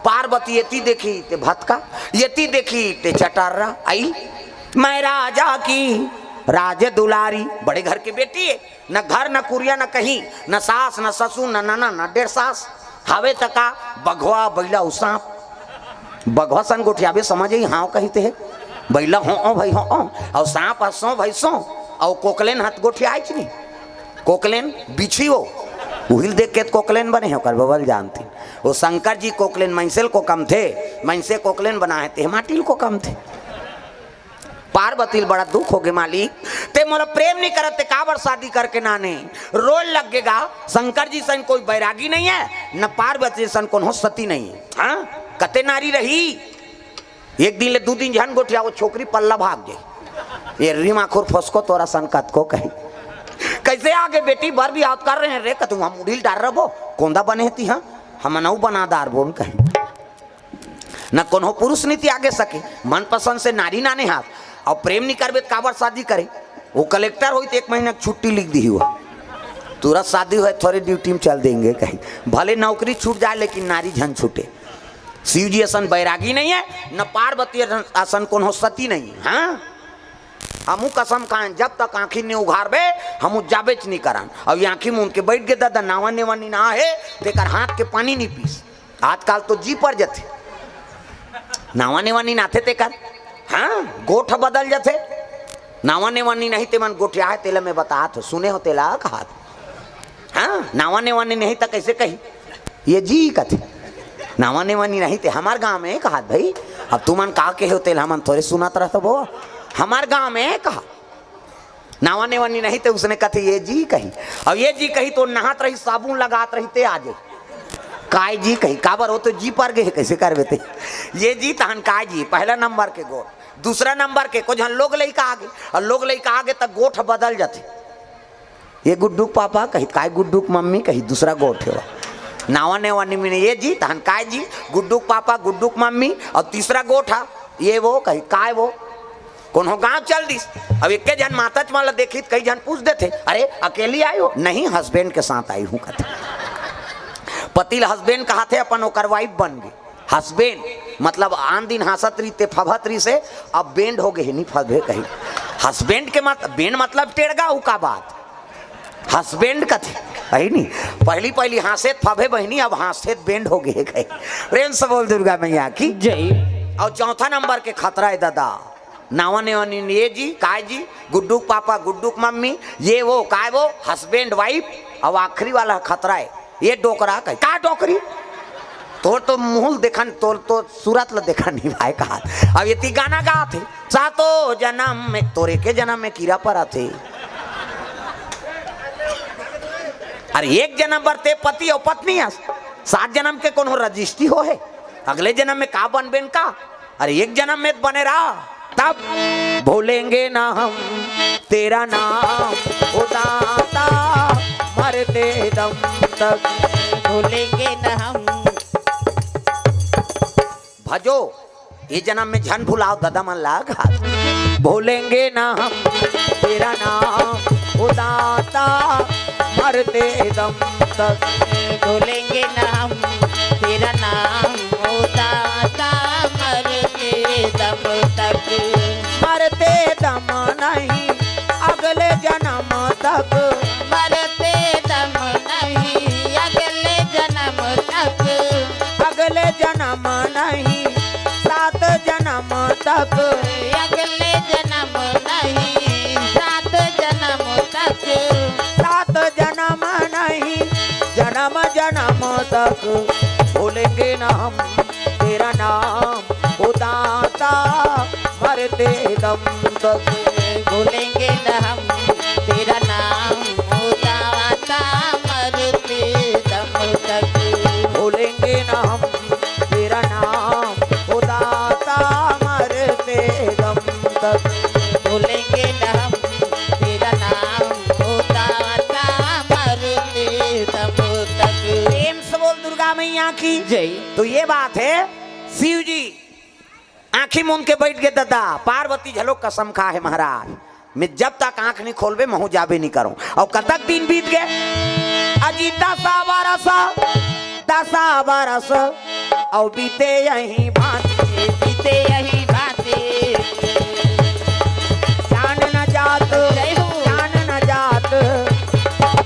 पार्वती यति देखी ते भतका यति देखी ते चटारा आई मैं राजा की राज दुलारी बड़े घर की बेटी है न घर न कुरिया न कहीं न सास न ससुर न नाना न डेढ़ सास हावे तका बघवा बैला सांप बघवा सन गोठियाबे समझ ही हाँ कहते है बैला हो भाई हो और सांप सो भाई सो और कोकलेन हाथ गोठिया नहीं कोकलेन बिछी हो उहिल देख के कोकलेन बने हो कर बबल जानती वो शंकर जी कोकलेन मैंसेल को कम थे मैंसे कोकलेन बनाए थे माटिल को कम थे। पार्वती बड़ा दुख हो गए मालिक ते मोला प्रेम नहीं करते काबर शादी करके नाने रोल लगेगा। शंकर जी सन कोई बैरागी नहीं है न पार्वती सन कौन हो सती नहीं है। हाँ कते नारी रही एक दिन ले दो दिन झन गोठिया वो छोकरी पल्ला भाग जाए ये रीमा खुर फसको तोरा सन कत को कही कैसे आगे बेटी बार भी याद कर रहे हैं रे कतू हम उड़ील डाल रहो कोंदा बने थी। हाँ हम नऊ बनादार बोल कहीं न कौन हो पुरुष नीति आगे सके मनपसंद से नारी नाने हाथ और प्रेम नहीं करबे काबर शादी करे। वो कलेक्टर हुई तो 1 महीना की छुट्टी लिख दी हुआ तुरंत शादी हुआ थोड़ी ड्यूटी में चल देंगे कहीं भले नौकरी छूट जाए लेकिन नारी झन छूटे। शिव जी असन बैरागी नहीं है न पार्वती असन कौन हो सती नहीं है। हाँ हमू कसम खाएं जब तक आँखी नहीं उघारबे हमू जाबेच नहीं करान और ये आँखी में उनके बैठ गए दादा नावा नेवानी ना है देकर हाथ के पानी नहीं पीस आजकल तो जी पर जाते नावा नेवानी नाथे ते कर। हाँ गोठ बदल जाते नावा नेवानी नहीं ते मन गोठिया है तेला में बता तो सुने हो तेला कहा। हाँ नावा नेवानी नहीं तो कैसे कही ये जी कथे नावा नेवानी नहीं थे हमार गांव में कहा भाई अब तू मन कहा के हो तेला मन थोड़े सुनात रहा वो हमार गांव में कहा नावा नेवानी नहीं थे उसने कथे ये जी कही और ये जी कही तो नहात रही साबुन लगात रही ते आजे काय जी कही काबर हो तो जी पर गए कैसे कर बेते ये जी तहन काय जी पहला नंबर के गोठ दूसरा नंबर के कुछ लोग लइका आगे और लोग लइका आगे तक गोठ बदल जाते ये गुड्डुक पापा कही काय गुड्डुक मम्मी कही दूसरा गोठ है नावा नेवानी में ये जी तहन काय जी गुड्डुक पापा गुड्डुक मम्मी और तीसरा गोठा ये वो कही काय वो कौन हो गाँव चल दिस। अब एक जन माता चमाला देखी कई जन पूछ देते अरे अकेली आई हो नहीं हस्बैंड के साथ आई हूँ कहते पति हस्बैंड कहा थे अपन ओकर वाइफ बन गई। हस्बैंड मतलब आन दिन हंसत रही ते फभत रही से अब बैंड हो गए नहीं फबे कहीं। हस्बैंड के मत बैंड मतलब टेढ़गा उ का बात हस्बैंड का थे कहीं नहीं। पहली पहली हंसेत फभे बहनी अब हंसेत बैंड हो गए कहीं। प्रेम से बोल दुर्गा मैया की जय। और चौथा नंबर के खतरा है दादा नावा ने ये जी काय जी गुड्डू पापा गुड्डू मम्मी ये वो काय वो हस्बैंड वाइफ। अब आखिरी वाला खतरा है ये डोकरा का डोकरी तोर तो मुंह देखा तोर तो सूरत ल देखा नहीं भाई कहा। अब ये गाना गा थे सातो जन्म में तोरे के जन्म में कीड़ा पड़ा थे। अरे एक जन्म बरते पति और पत्नी 7 जन्म के कौन हो रजिस्ट्री हो है अगले जन्म में का बन बेन का। अरे एक जन्म में बने रहा तब भूलेंगे ना हम तेरा नाम उदाता मरते दम तक भूलेंगे न हम। भजो ये जन्म में झन भुलाओ दादा मन लागा भूलेंगे ना हम तेरा नाम उदाता मरते दम तक भूलेंगे न हम तेरा नाम उदाता मरते दम तक। मरते दम नहीं अगले जन्म तक मरते दम नहीं अगले जन्म तक। अगले जन्म नहीं 7 जन्म तक अगले जन्म नहीं 7 जन्म तक। 7 जन्म नहीं जन्म जन्म तक भूलेंगे ना हम तेरा नाम उदाता मरते दम तक। भूलेंगे न हम तेरा नाम उदाता मरते दम तक। भूलेंगे ना हम तेरा नाम उदाता मरते दम तक। भूलेंगे न हम तेरा नाम उदाता मरते दम तक। प्रेम से बोल दुर्गा मैया की जय। तो ये बात है शिव जी आंखी मूंद के बैठ गए दादा पार्वती झलो कसम खा है महाराज मैं जब तक आंख नहीं खोलबे महू जाबे नहीं करूं। और कतक दिन बीत गए अजी 10 बरस और बीते यही भांति बीते यही बातें जान न जात जय हो। जान न जात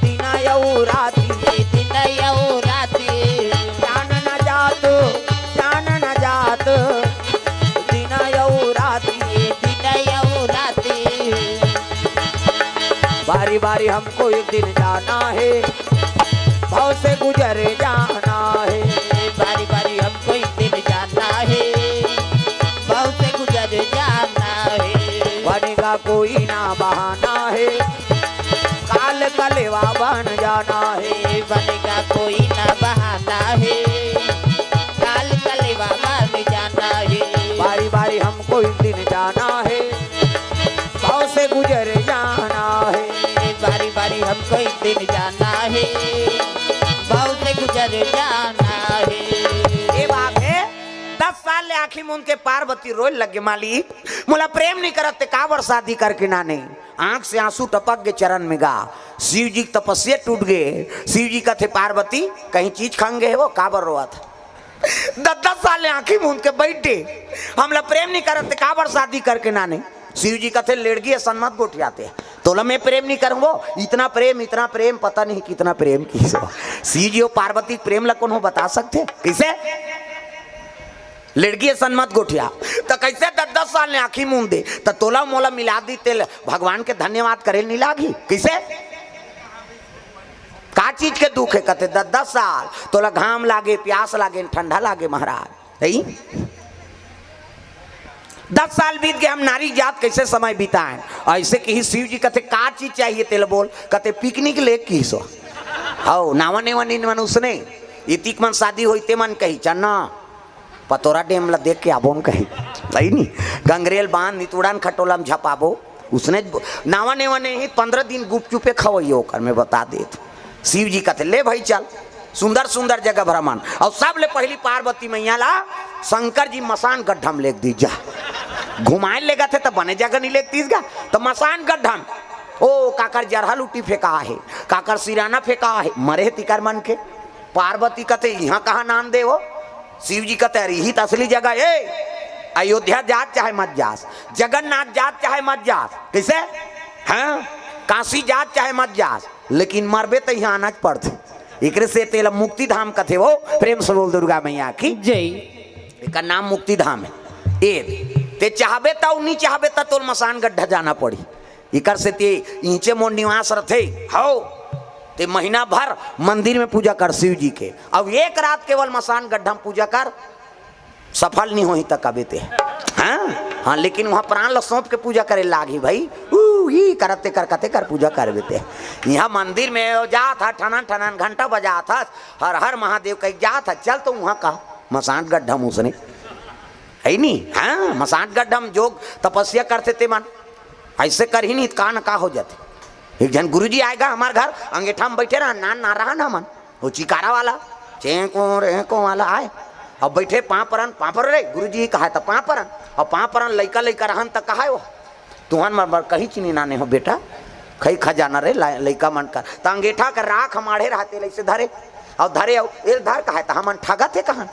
दिना यऊ राती दिन यौ राती जान न जात जान न जात दिना यऊ राती दिन यौ राती। बारी बारी हमको एक दिन जाना है भाव से गुजर जाना है। बारी बारी हमको एक दिन जाना है बहुत से गुजर जाना है। बनेगा कोई ना बहाना है काल कलेवा बन जाना है। बनेगा कोई ना बहाना है काल कलेवा बन जाना है। बारी बारी हमको एक दिन जाना है भाव से गुजर जाना है। बारी बारी हमको एक दिन जाना है बहुत से गुजर जाना है। ये बात है 10 साल ले आखिर में उनके पार्वती रोए लगे मालिक मोला प्रेम नहीं करते काबर शादी करके नाने आंख से आंसू टपक गए चरण में गा। शिव जी की तपस्या टूट गए। शिव जी का थे पार्वती कहीं चीज खांगे वो काबर रोआ था 10 साल ले आंखी मूंद के बैठे हमला प्रेम नहीं करते काबर शादी करके नाने। शिव जी का थे लड़की है सन्मत गोठियाते तोला मैं प्रेम नहीं करूंगो इतना प्रेम पता नहीं कितना प्रेम की शिव जी और पार्वती प्रेम लकोन हो बता सकते कैसे लड़की है सन्मत गोठिया तो कैसे 10 साल ने आंखी मूंद दे तो तोला मोला मिला दी तेल भगवान के धन्यवाद करे नहीं लागी कैसे का चीज के दुख है कहते 10 साल तोला घाम लागे प्यास लागे ठंडा लागे महाराज नहीं 10 साल बीत गए हम नारी जात कैसे समय बिताएं ऐसे कि शिव जी कहते का चीज चाहिए तेल बोल कहते पिकनिक ले की सो हाउ नावा नेवा मन उसने इतिक मन शादी होते मन कही चन्ना पतोरा डेम ला देख के आबोन कही सही नहीं गंगरेल बांध नितुड़ान खटोला में झपाबो उसने नावा नेवा ने ही 15 दिन गुपचुपे खवैयो कर मैं बता देत शिव जी कहते ले भाई चल सुंदर सुंदर जगह भ्रमण और सब ले पहली पार्वती मैया ला शंकर जी मसान गड्ढा में लेक दी जा घुमाए लेगा थे तो बने जगह नहीं लेक तीस गा तो मसान गड्ढा ओ काकर जरहा लुटी फेंका है काकर सिराना फेंका है मरे तिकर मन के पार्वती कहते यहाँ कहाँ नाम दे वो, शिव जी कहते अरे ही असली जगह है, अयोध्या जात चाहे मत जास, जगन्नाथ जात चाहे मत जास, कैसे हाँ काशी जात चाहे मत जास, लेकिन मरबे तो यहाँ आना पड़ते। एक से तेल मुक्ति धाम कथे वो, प्रेम से बोल दुर्गा मैया की जय। एक नाम मुक्ति धाम है। ते चाहबे तो नहीं चाहबे तो मसान गड्ढा जाना पड़ी। इकर से ते नीचे मोर निवास रथे हो, ते महीना भर मंदिर में पूजा कर शिव जी के, अब एक रात केवल मसान गड्ढा में पूजा कर, सफल नहीं हो तक कबे ते हाँ लेकिन वहाँ प्राण ल सौंप के पूजा करे लागी भाई, ही करते कर पूजा कर देते। यहाँ मंदिर में जा था ठनन ठनन घंटा बजा था, हर हर महादेव कहीं जा था, चल तो वहाँ का मसान गड्ढा उसने है नहीं। हाँ मसान गड्ढा में जोग तपस्या करते थे मन, ऐसे कर ही नहीं का न का हो जाते। एक जन गुरुजी आएगा हमारे घर, अंगीठा में बैठे रहा ना रहा ना मन, वो चिकारा वाला चेको रेको वाला आए, अब बैठे पापड़ रे गुरुजी कहा था पापड़, और पापड़ लइका रहन तक कहा वो तुहन मर कहीं चीनी नाने हो बेटा, खई खजाना रे लइका मन कर, तो अंगीठा कर राख माढ़े रहते ऐसे धरे और धरे ए धर कहा था हमन ठगा थे कहा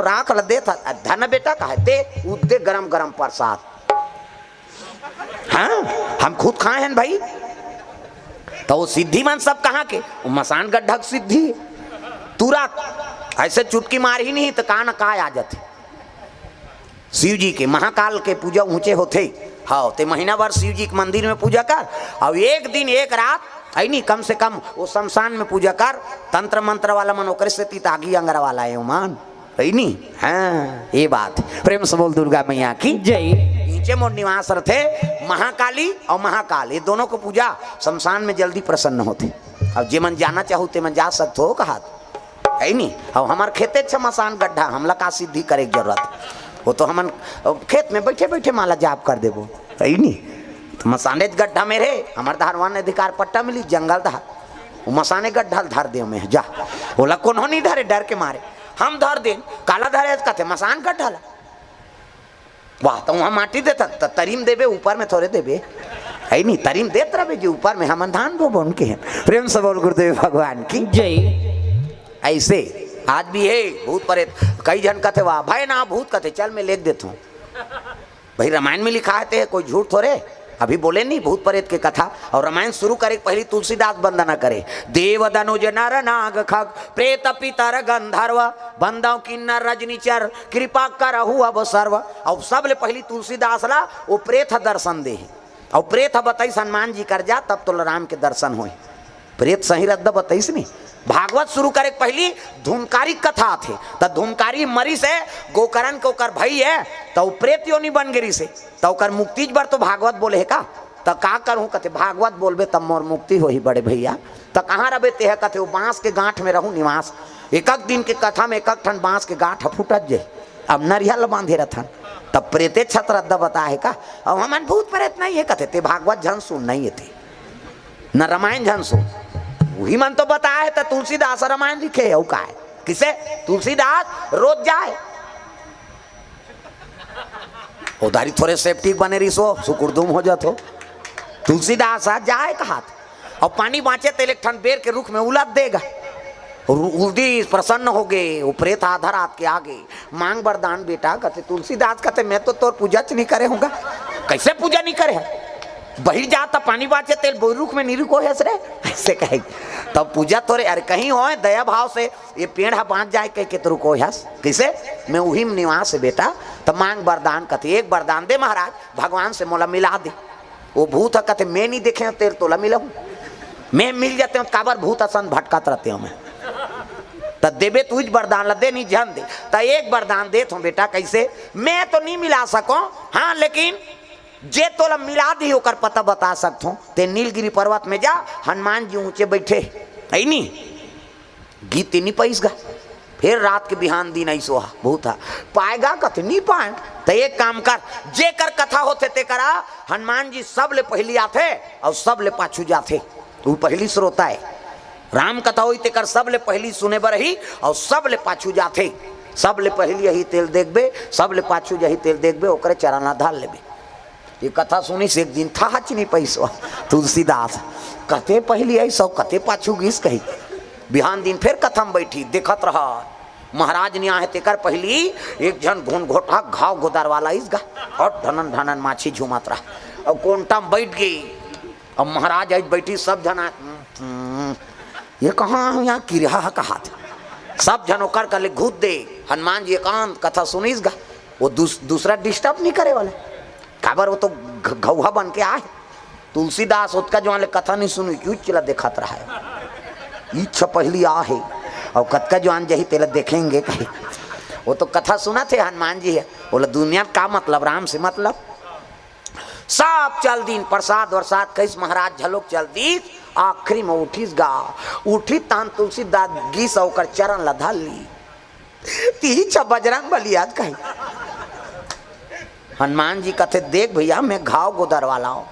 राख ल दे था धन बेटा कहा दे उदे गरम गरम प्रसाद। हाँ हम खुद खाए हैं भाई, तो वो सिद्धि मन सब कहाँ के, वो मसान गड्ढा सिद्धि तुरंत ऐसे चुटकी मार ही नहीं तो कहा न कहा आ जाते। शिव जी के महाकाल के पूजा ऊंचे होते, हाँ ते महीना भर शिव जी के मंदिर में पूजा कर, और एक दिन एक रात आई नहीं कम से कम वो शमशान में पूजा कर, तंत्र मंत्र वाला मन ओकरे से तीतागी अंगरा वाला है मान है नहीं। हाँ ये बात प्रेम से बोल दुर्गा मैया की जय। नीचे मोर निवास रथे महाकाली और महाकाल, ये दोनों को पूजा शमशान में जल्दी प्रसन्न होते। अब जे मन जाना चाहो ते मन जा सकते हो कहा है नहीं। अब हमारे खेते मसान गड्ढा हमला का सिद्धि करे की जरूरत, वो तो हमन खेत में बैठे बैठे माला जाप कर देबो है नहीं। तो मसाने गड्ढा में रे हमारे धारवान अधिकार पट्टा मिली जंगल धार, वो मसाने गड्ढा धर दे में जा, बोला कौन नहीं धरे डर के मारे हम धर दे काला धरे कहते मसान गड्ढा ला, वाह तो वहाँ माटी देता तो तरीम देबे ऊपर में थोड़े देबे है नहीं, तरीम देते रहे जी ऊपर में हम धान बोबो उनके हैं। प्रेम से बोल गुरुदेव भगवान की जय। ऐसे आज भी है भूत प्रेत, कई जन कहते वाह भाई ना भूत कहते चल मैं लिख देता हूँ, भाई रामायण में लिखा है कोई झूठ थोड़े, अभी बोले नहीं भूत प्रेत के कथा। और रामायण शुरू करे पहली तुलसीदास वंदना करे, देव दनुज नर नाग खग प्रेत पितर गंधर्व बंदव किन्नर रजनीचर कृपा करहु अब सर्व। और सब ले पहली तुलसीदास ला वो प्रेत दर्शन दे, और प्रेत बताई हनुमान जी कर जा तब तो राम के दर्शन हो, प्रेत सही रद्द बताइस नहीं। भागवत शुरू करे पहली धूमकारी कथा थे, तो धूमकारी मरी से गोकरण को कर भाई है तो प्रेत योनि बन गिरी से, तो कर मुक्ति बर तो भागवत बोले है का, तो का करूँ कहते भागवत बोलबे तब मोर मुक्ति हो ही बड़े भैया। तो कहाँ रहे ते है कहते वो बांस के गांठ में रहूँ निवास, एक दिन के कथा में एक ठन बांस के गांठ फूटत जे, अब नरियल बांधे रहन तब प्रेते छत रद्द बता है का। अब हमन भूत प्रेत नहीं है कहते ते भागवत झन सुन नहीं है थे न रामायण झन सुन, वही मन तो बताया है तो तुलसीदास रामायण लिखे है का है किसे तुलसीदास रोज जाए उधारी थोड़े सेफ्टी बने रही सो सुकुरदुम हो जातो, तुलसीदास जाए कहा और पानी बाँचे तेल एक ठन बेर के रुख में उलट देगा, उल्दी प्रसन्न हो गए, वो प्रेत आधा रात के आगे मांग वरदान बेटा कहते तुलसीदास कहते मैं तो तोर पूजा नहीं करे होगा, कैसे पूजा नहीं करे है बहिर जाता पानी बाँचे तेल बोरुख में नहीं रुको है रे ऐसे कहे तब पूजा तोरे अरे कहीं हो दया भाव से ये पेड़ है बाँच जाए कह के तो रुको हस कैसे मैं वही में निवास है बेटा, तब मांग वरदान कहते एक वरदान दे महाराज भगवान से मोला मिला दे। वो भूत है कहते मैं नहीं देखे तेरे तोला मिला हूँ, मैं मिल जाते हूँ काबर भूत असन भटकात रहते हूँ मैं, तब देवे तुझ वरदान ला दे नहीं जन दे, तो एक वरदान दे तो बेटा कैसे मैं तो नहीं मिला सको हाँ लेकिन जे तोला मिला दी होकर पता बता सकता हूँ, ते नीलगिरी पर्वत में जा हनुमान जी ऊंचे बैठे है नहीं गीत नहीं पैस गा, फिर रात के बिहान दिन ऐसो हा भूता पाएगा कथे नहीं पाए, तो एक काम कर जे कर कथा होते ते करा हनुमान जी सब ले पहली आते और सब ले पाछू जाते, तू पहली श्रोता है राम कथा हुई ते कर सब ले पहली सुने बर ही और सब ले पाछू जाते, सब ले पहली यही तेल देखबे सब ले पाछू यही तेल देखबे ओकरे चरना धाल लेबे। ये कथा सुनी से एक दिन था हच नहीं पैसा तुलसीदास कहते पहली आई सब कते पाछू गीस कही बिहान दिन फिर कथम बैठी देखत रहा महाराज ने आहे तेकर पहली एक जन घून घोटा घाव गोदार वाला इसगा और धनन धनन माछी झुमत रहा। अब कोंटा में बैठ गई। अब महाराज आज बैठी सब जना ये कहाँ यहाँ किरिया का हाथ सब जन ओकर कले घूत दे। हनुमान जी एकांत कथा सुनीस गा वो दूसरा डिस्टर्ब नहीं करे वाले काबर वो तो घौहा बन के आए। तुलसीदास उसका जो कथा नहीं सुनी क्यों चला देखत रहा है इच्छा पहली आ है और कतका जो आन जही तेला देखेंगे कहीं वो तो कथा सुना थे हनुमान जी है बोला दुनिया का मतलब राम से मतलब सब चल दिन प्रसाद वरसाद कैस महाराज झलोक चल दी आखिरी में उठीस गा उठी तान तुलसीदास गीस होकर चरण लधा ली ती छ बजरंग बली आज कहीं हनुमान जी कहते देख भैया मैं घाव गोदर वाला हूँ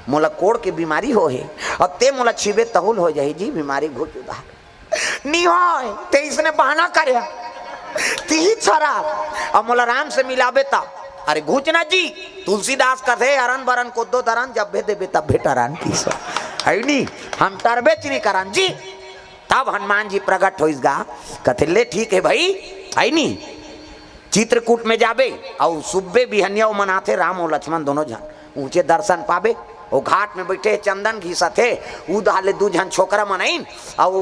मोला कोड़ के बीमारी हो है और ते मोला छिबे तहुल हो जाए जी बीमारी घुट उधार नहीं हो ते इसने बहाना करे ती छरा अब मोला राम से मिलाबे तब अरे घुचना जी तुलसीदास कहते अरन बरन को दो दरन जब भे देबे तब भेटरन की सो है नहीं हम तरबे चनी करन जी। तब हनुमान जी प्रकट होइसगा कहते ले ठीक है भाई है नहीं चित्रकूट में जाबे और सुबे बिहनिया मनाते राम और लक्ष्मण दोनों जन ऊंचे दर्शन पाबे वो घाट में बैठे चंदन घीसा थे उदाले दू जन छोकरा मनाइन और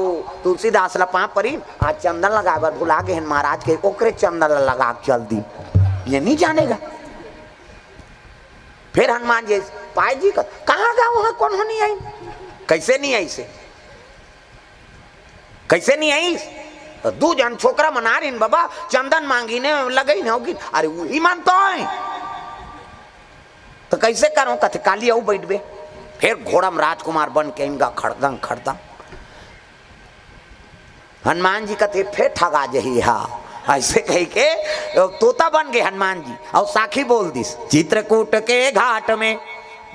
तुलसीदास ला पाँव परीन आज चंदन लगा बर भुला गए महाराज के ओकरे चंदन लगा चल दी ये नहीं जानेगा। फिर हनुमान जी पाए जी का कहाँ गा वहां कौन हो नहीं आई कैसे नहीं आई से कैसे नहीं आई दू जन छोकरा मना रही बाबा चंदन मांगी ने लगई ना होगी अरे वही मानता है तो कैसे करो कथे काली आओ बैठ बे। फिर घोड़ा में राजकुमार बन के इनका खड़दंग खड़दंग हनुमान जी कहते फिर ठगा जही हा ऐसे कह के तोता बन गए हनुमान जी और साखी बोल दी चित्रकूट के घाट में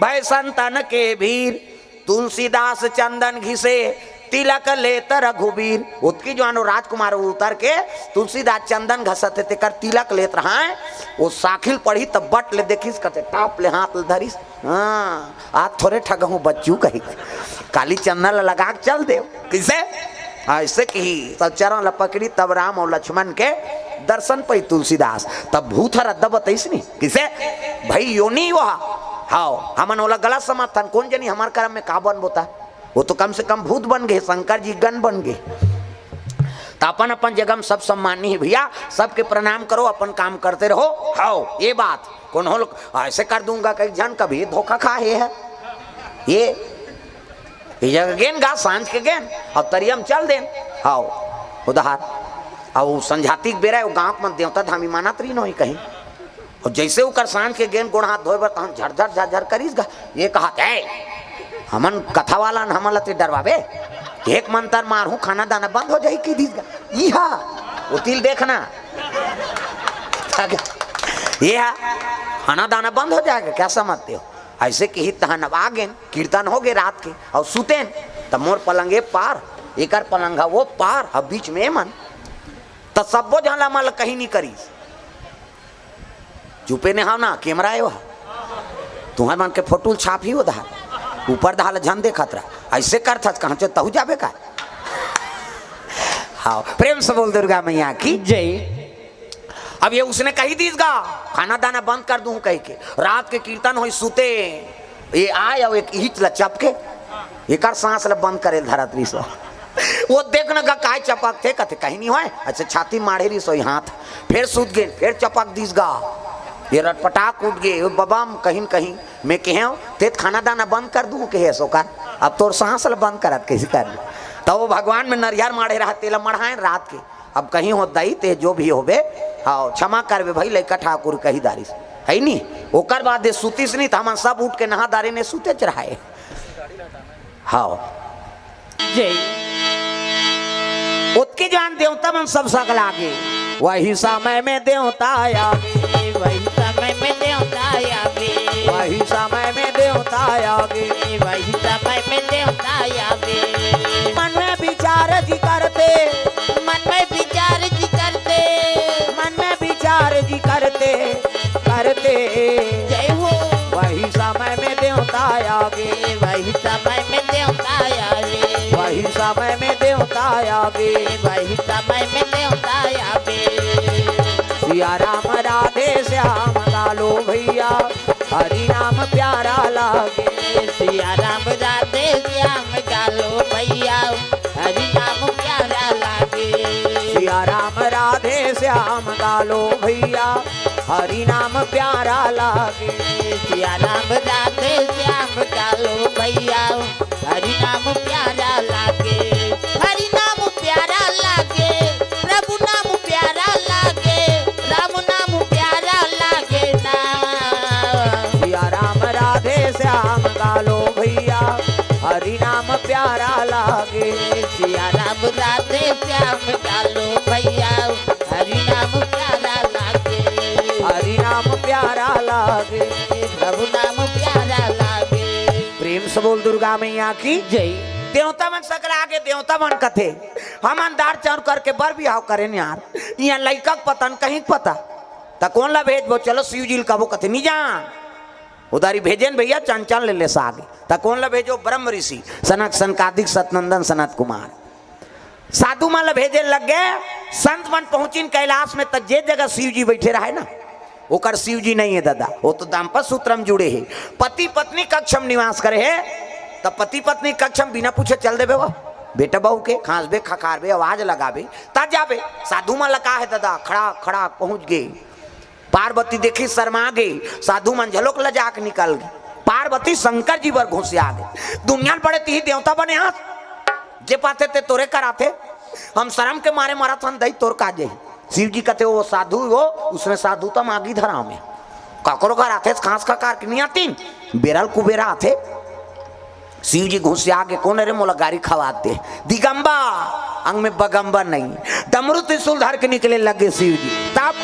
भय संतन के भीर तुलसीदास चंदन घिसे तिलक लेत रघुबीर उसकी जो अनु राजकुमार उतर के तुलसीदास चंदन घसते ते कर तिलक लेत रहा है वो साखिल पढ़ी तब बट ले देखिस करते टाप ले हाथ धरिस हाँ आज थोड़े ठगहूँ बच्चू कही काली चंदन लगा चल दे किसे ऐसे कही तब चरण पकड़ी तब राम और लक्ष्मण के दर्शन पई तुलसीदास तब भूत रद्द बतईस नहीं किसे भाई यो नहीं वहा हाओ हमन ओला गलत समर्थन कौन जनी हमार कर्म में का बन बोता वो तो कम से कम भूत बन गए शंकर जी गण बन गए तो अपन अपन जगह में सब सम्मानी है भैया सबके प्रणाम करो अपन काम करते रहो हाओ ये बात कौन हो ऐसे कर दूंगा कई जन कभी धोखा खा है ये जगह गेन गा सांझ के गेन और तरियम चल देन हाओ उधार और संझाती के बेरा गाँव में देवता धामी मानत रही नहीं कहीं और जैसे वो कर सांझ के गेन गोड़ हाथ धोए बर तहन झरझर झरझर करीस गा ये कहा हमन कथा वाला हमन लते डरवाबे एक मंतर मारू खाना दाना बंद हो जाए की दीस इहा वो तिल देखना ये खाना दाना बंद हो जाएगा क्या समझते हो ऐसे कि तहन अब आ गए कीर्तन हो गए रात के और सुतेन तब मोर पलंगे पार एक पलंगा वो पार अब बीच में मन तो सबो झाला मल कहीं नहीं करी चुपे ने हाँ ना कैमरा है वह तुम्हारे मन के फोटो छाप ही उधार ऊपर दाल झन देखत रहा ऐसे कर था कहाँ से तहु जाबे का हाँ प्रेम से बोल दुर्गा मैया की जय। अब ये उसने कही दीसगा खाना दाना बंद कर दूं कह के रात के कीर्तन हो सुते ये आए और एक हिच ल चपके एक सांस ल बंद करे धरत रही सो वो देखने का काय चपक थे कहते कहीं नहीं होए अच्छा छाती मारे रही सो हाथ फिर सूत गए फिर चपक दीसगा ये रटपटाक उठ गए बबाम कहीं कहीं मैं कहे तेत खाना दाना बंद कर दूं कहे सो कर अब तोर सांस ल बंद करत कैसे कर तो वो भगवान में नरियर मारे रहा तेला मढ़ाए रात के अब कहीं हो दई ते जो भी होबे हाँ क्षमा करबे भाई लड़का ठाकुर कही दारिस है नहीं ओकर बाद दे सुतीस नहीं तो हम सब उठ के नहा दारे ने सुते चढ़ाए हाँ जय उसके जान देवता मन सब सकल आगे वही समय में देवता आगे वही समय में देवता आवे वही समय में देवता आगे वही समय में देवता आवे मन में विचार जी करते मन में विचार जी करते मन में विचार जी करते करते जय हो वही समय में देवता आगे वही समय में देवता आवे वही समय में देवता देवता आगे, वही समय में देवता आवे। सिया राम राधे श्याम गालो भैया, हरि नाम प्यारा लागे। सिया राम राधे श्याम गालो भैया, हरि नाम प्यारा लागे। सिया राम राधे श्याम गालो भैया, हरि नाम प्यारा लागे। सिया राम राधे श्याम गालो भैया, हरि नाम प्यारा लागे। हरि नाम प्यारा लागे, प्रभु नाम प्यारा लागे, राम नाम प्यारा लागे ना। सिया राम राधे श्याम गालो भैया, हरि नाम प्यारा लागे। सिया राम राधे श्याम गालो भैया, हरि नाम प्यारा लागे। हरि नाम प्यारा लागे, प्रभु नाम प्यारा लागे। प्रेम से बोल दुर्गा मैया की जय। देवता मन सकल आगे देवता मन कथे हम अंदार चार करके बर बिहाव करें यार, यहाँ लड़का पतन कहीं पता त कौन ला भेज वो, चलो शिव जी कबो कथे नहीं जान उधारी भेजन भैया चंचल ले ले सागे त कौन ला भेजो ब्रह्म ऋषि सनक सनकादिक सतनंदन सनत कुमार साधु मन ला भेजे लग गए। संत मन पहुंचिन कैलाश में त जे जगह शिव जी बैठे रहे ना ओकर शिव जी नहीं है दादा, वो तो दाम्पत्य सूत्र में जुड़े है, पति पत्नी कक्षम निवास करे है। तब पति पत्नी कक्षम बिना पूछे चल देवे वो बेटा बहू के खांसबे खकारबे आवाज लगाबे ता जाबे। साधु मन लगा है दादा खड़ा खड़ा पहुंच गए। पार्वती देखी शर्मा गई, साधु मन झलोक लजाक निकल गई। पार्वती शंकर जी पर घुसे आ गए। दुनिया पड़े ती देवता बने हाथ जे पाते ते तोरे कराते, हम शर्म के मारे माराथन दई तोर का जाई। शिव जी कहते वो साधु वो उसमें साधु तो मागी धरा में काकरो घर आते खांस खकार की नहीं आती बेरल कुबेरा आते। शिव जी घुसे आगे कौन रे मोला गाड़ी खवाते दिगंबा अंग में बगंबर नहीं, डमरू त्रिशूल धर के निकले लगे शिव जी। तब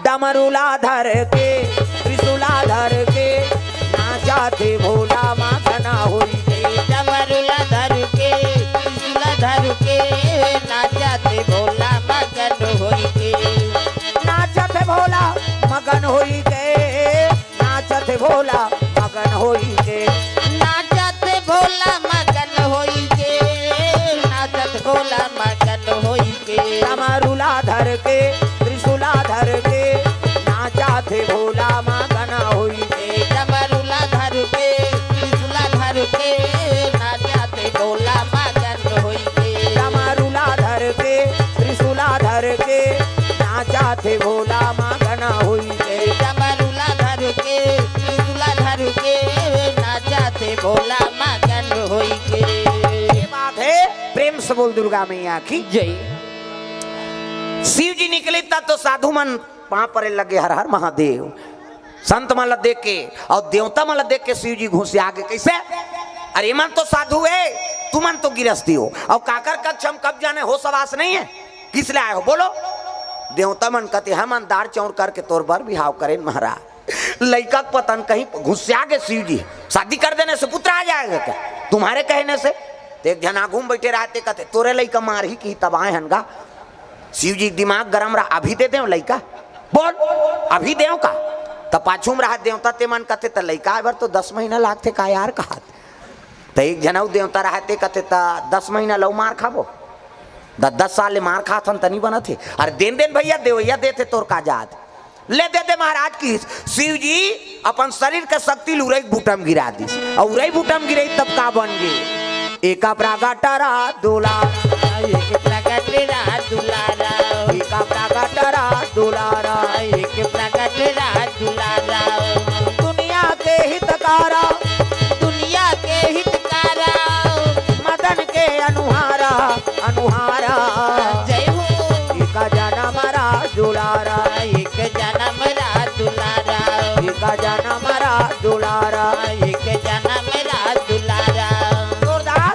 डमरूला धर के त्रिशूला धर के नाचाते भोला माखना होई के। डमरूला धर के त्रिशूला धर के नाचते भोला मगन होई के। नाचते भोला मगन होई के, नाचते भोला मगन होई के। नाचते भोला मगन होई के, नाचत भोला मगन होई के। डमरूला धर के त्रिशूला धर के नाचाते भोला मगन होई के। डमरूला धर के त्रिशूला धर के नाचते भोला मगन होई के। डमरूला धर के त्रिशूला धर के नाचाते भोला मगन होई के। डमरूला धर के त्रिशूला धर के नाचते भोला मगन होई के। ये बात है प्रेम से बोल दुर्गा मैया की जय। शिव जी निकले तब तो साधु मन वहां पर लगे हर हर महादेव। संत मन ला देख के और देवता मन ला देख के शिव जी घुसे आगे कैसे, अरे मन तो साधु है तू मन तो गिरस्ती हो और काकर कक्षम कब जाने हो सवास नहीं है किस लिए आए हो बोलो। देवता मन कहते हम अंदार चौर करके तोर बर बिहाव करें महाराज। लड़का पतन कहीं घुस आगे शिव जी शादी कर देने से पुत्र आ जाएगा क्या तुम्हारे कहने से। तो एक जना घूम बैठे रहते कहते तोरे लड़का मार ही की तब आए हनगा। शिव जी दिमाग गरम रहा अभी दे दे लड़का बोल अभी दे का तब पाछूम रहा देवता ते मन कहते त लड़का बार तो 10 महीना लागते का यार कहा। तो एक जना देवता रहते कहते त 10 महीना लव मार खाबो 10 साल ले मार खाथन तनी बना थे। अरे देन देन भैया देवैया देते तोर का जात ले दे दे महाराज की। शिव जी अपन शरीर के शक्ति लुरई बूटम गिरा दी और उरई बूटम गिरई तब का बन गए एका प्रागटरा दुला एक प्रकट रा दुलारा, एका प्रागटरा दुलारा एक प्रकट रा दुलारा। दुनिया के हितकारा दुनिया के हितकारा मदन के अनुहारा अनुहारा जय हो। एका जन्म रा दुलारा एक जन्म रा दुलारा, एका जन्म रा दुलारा एक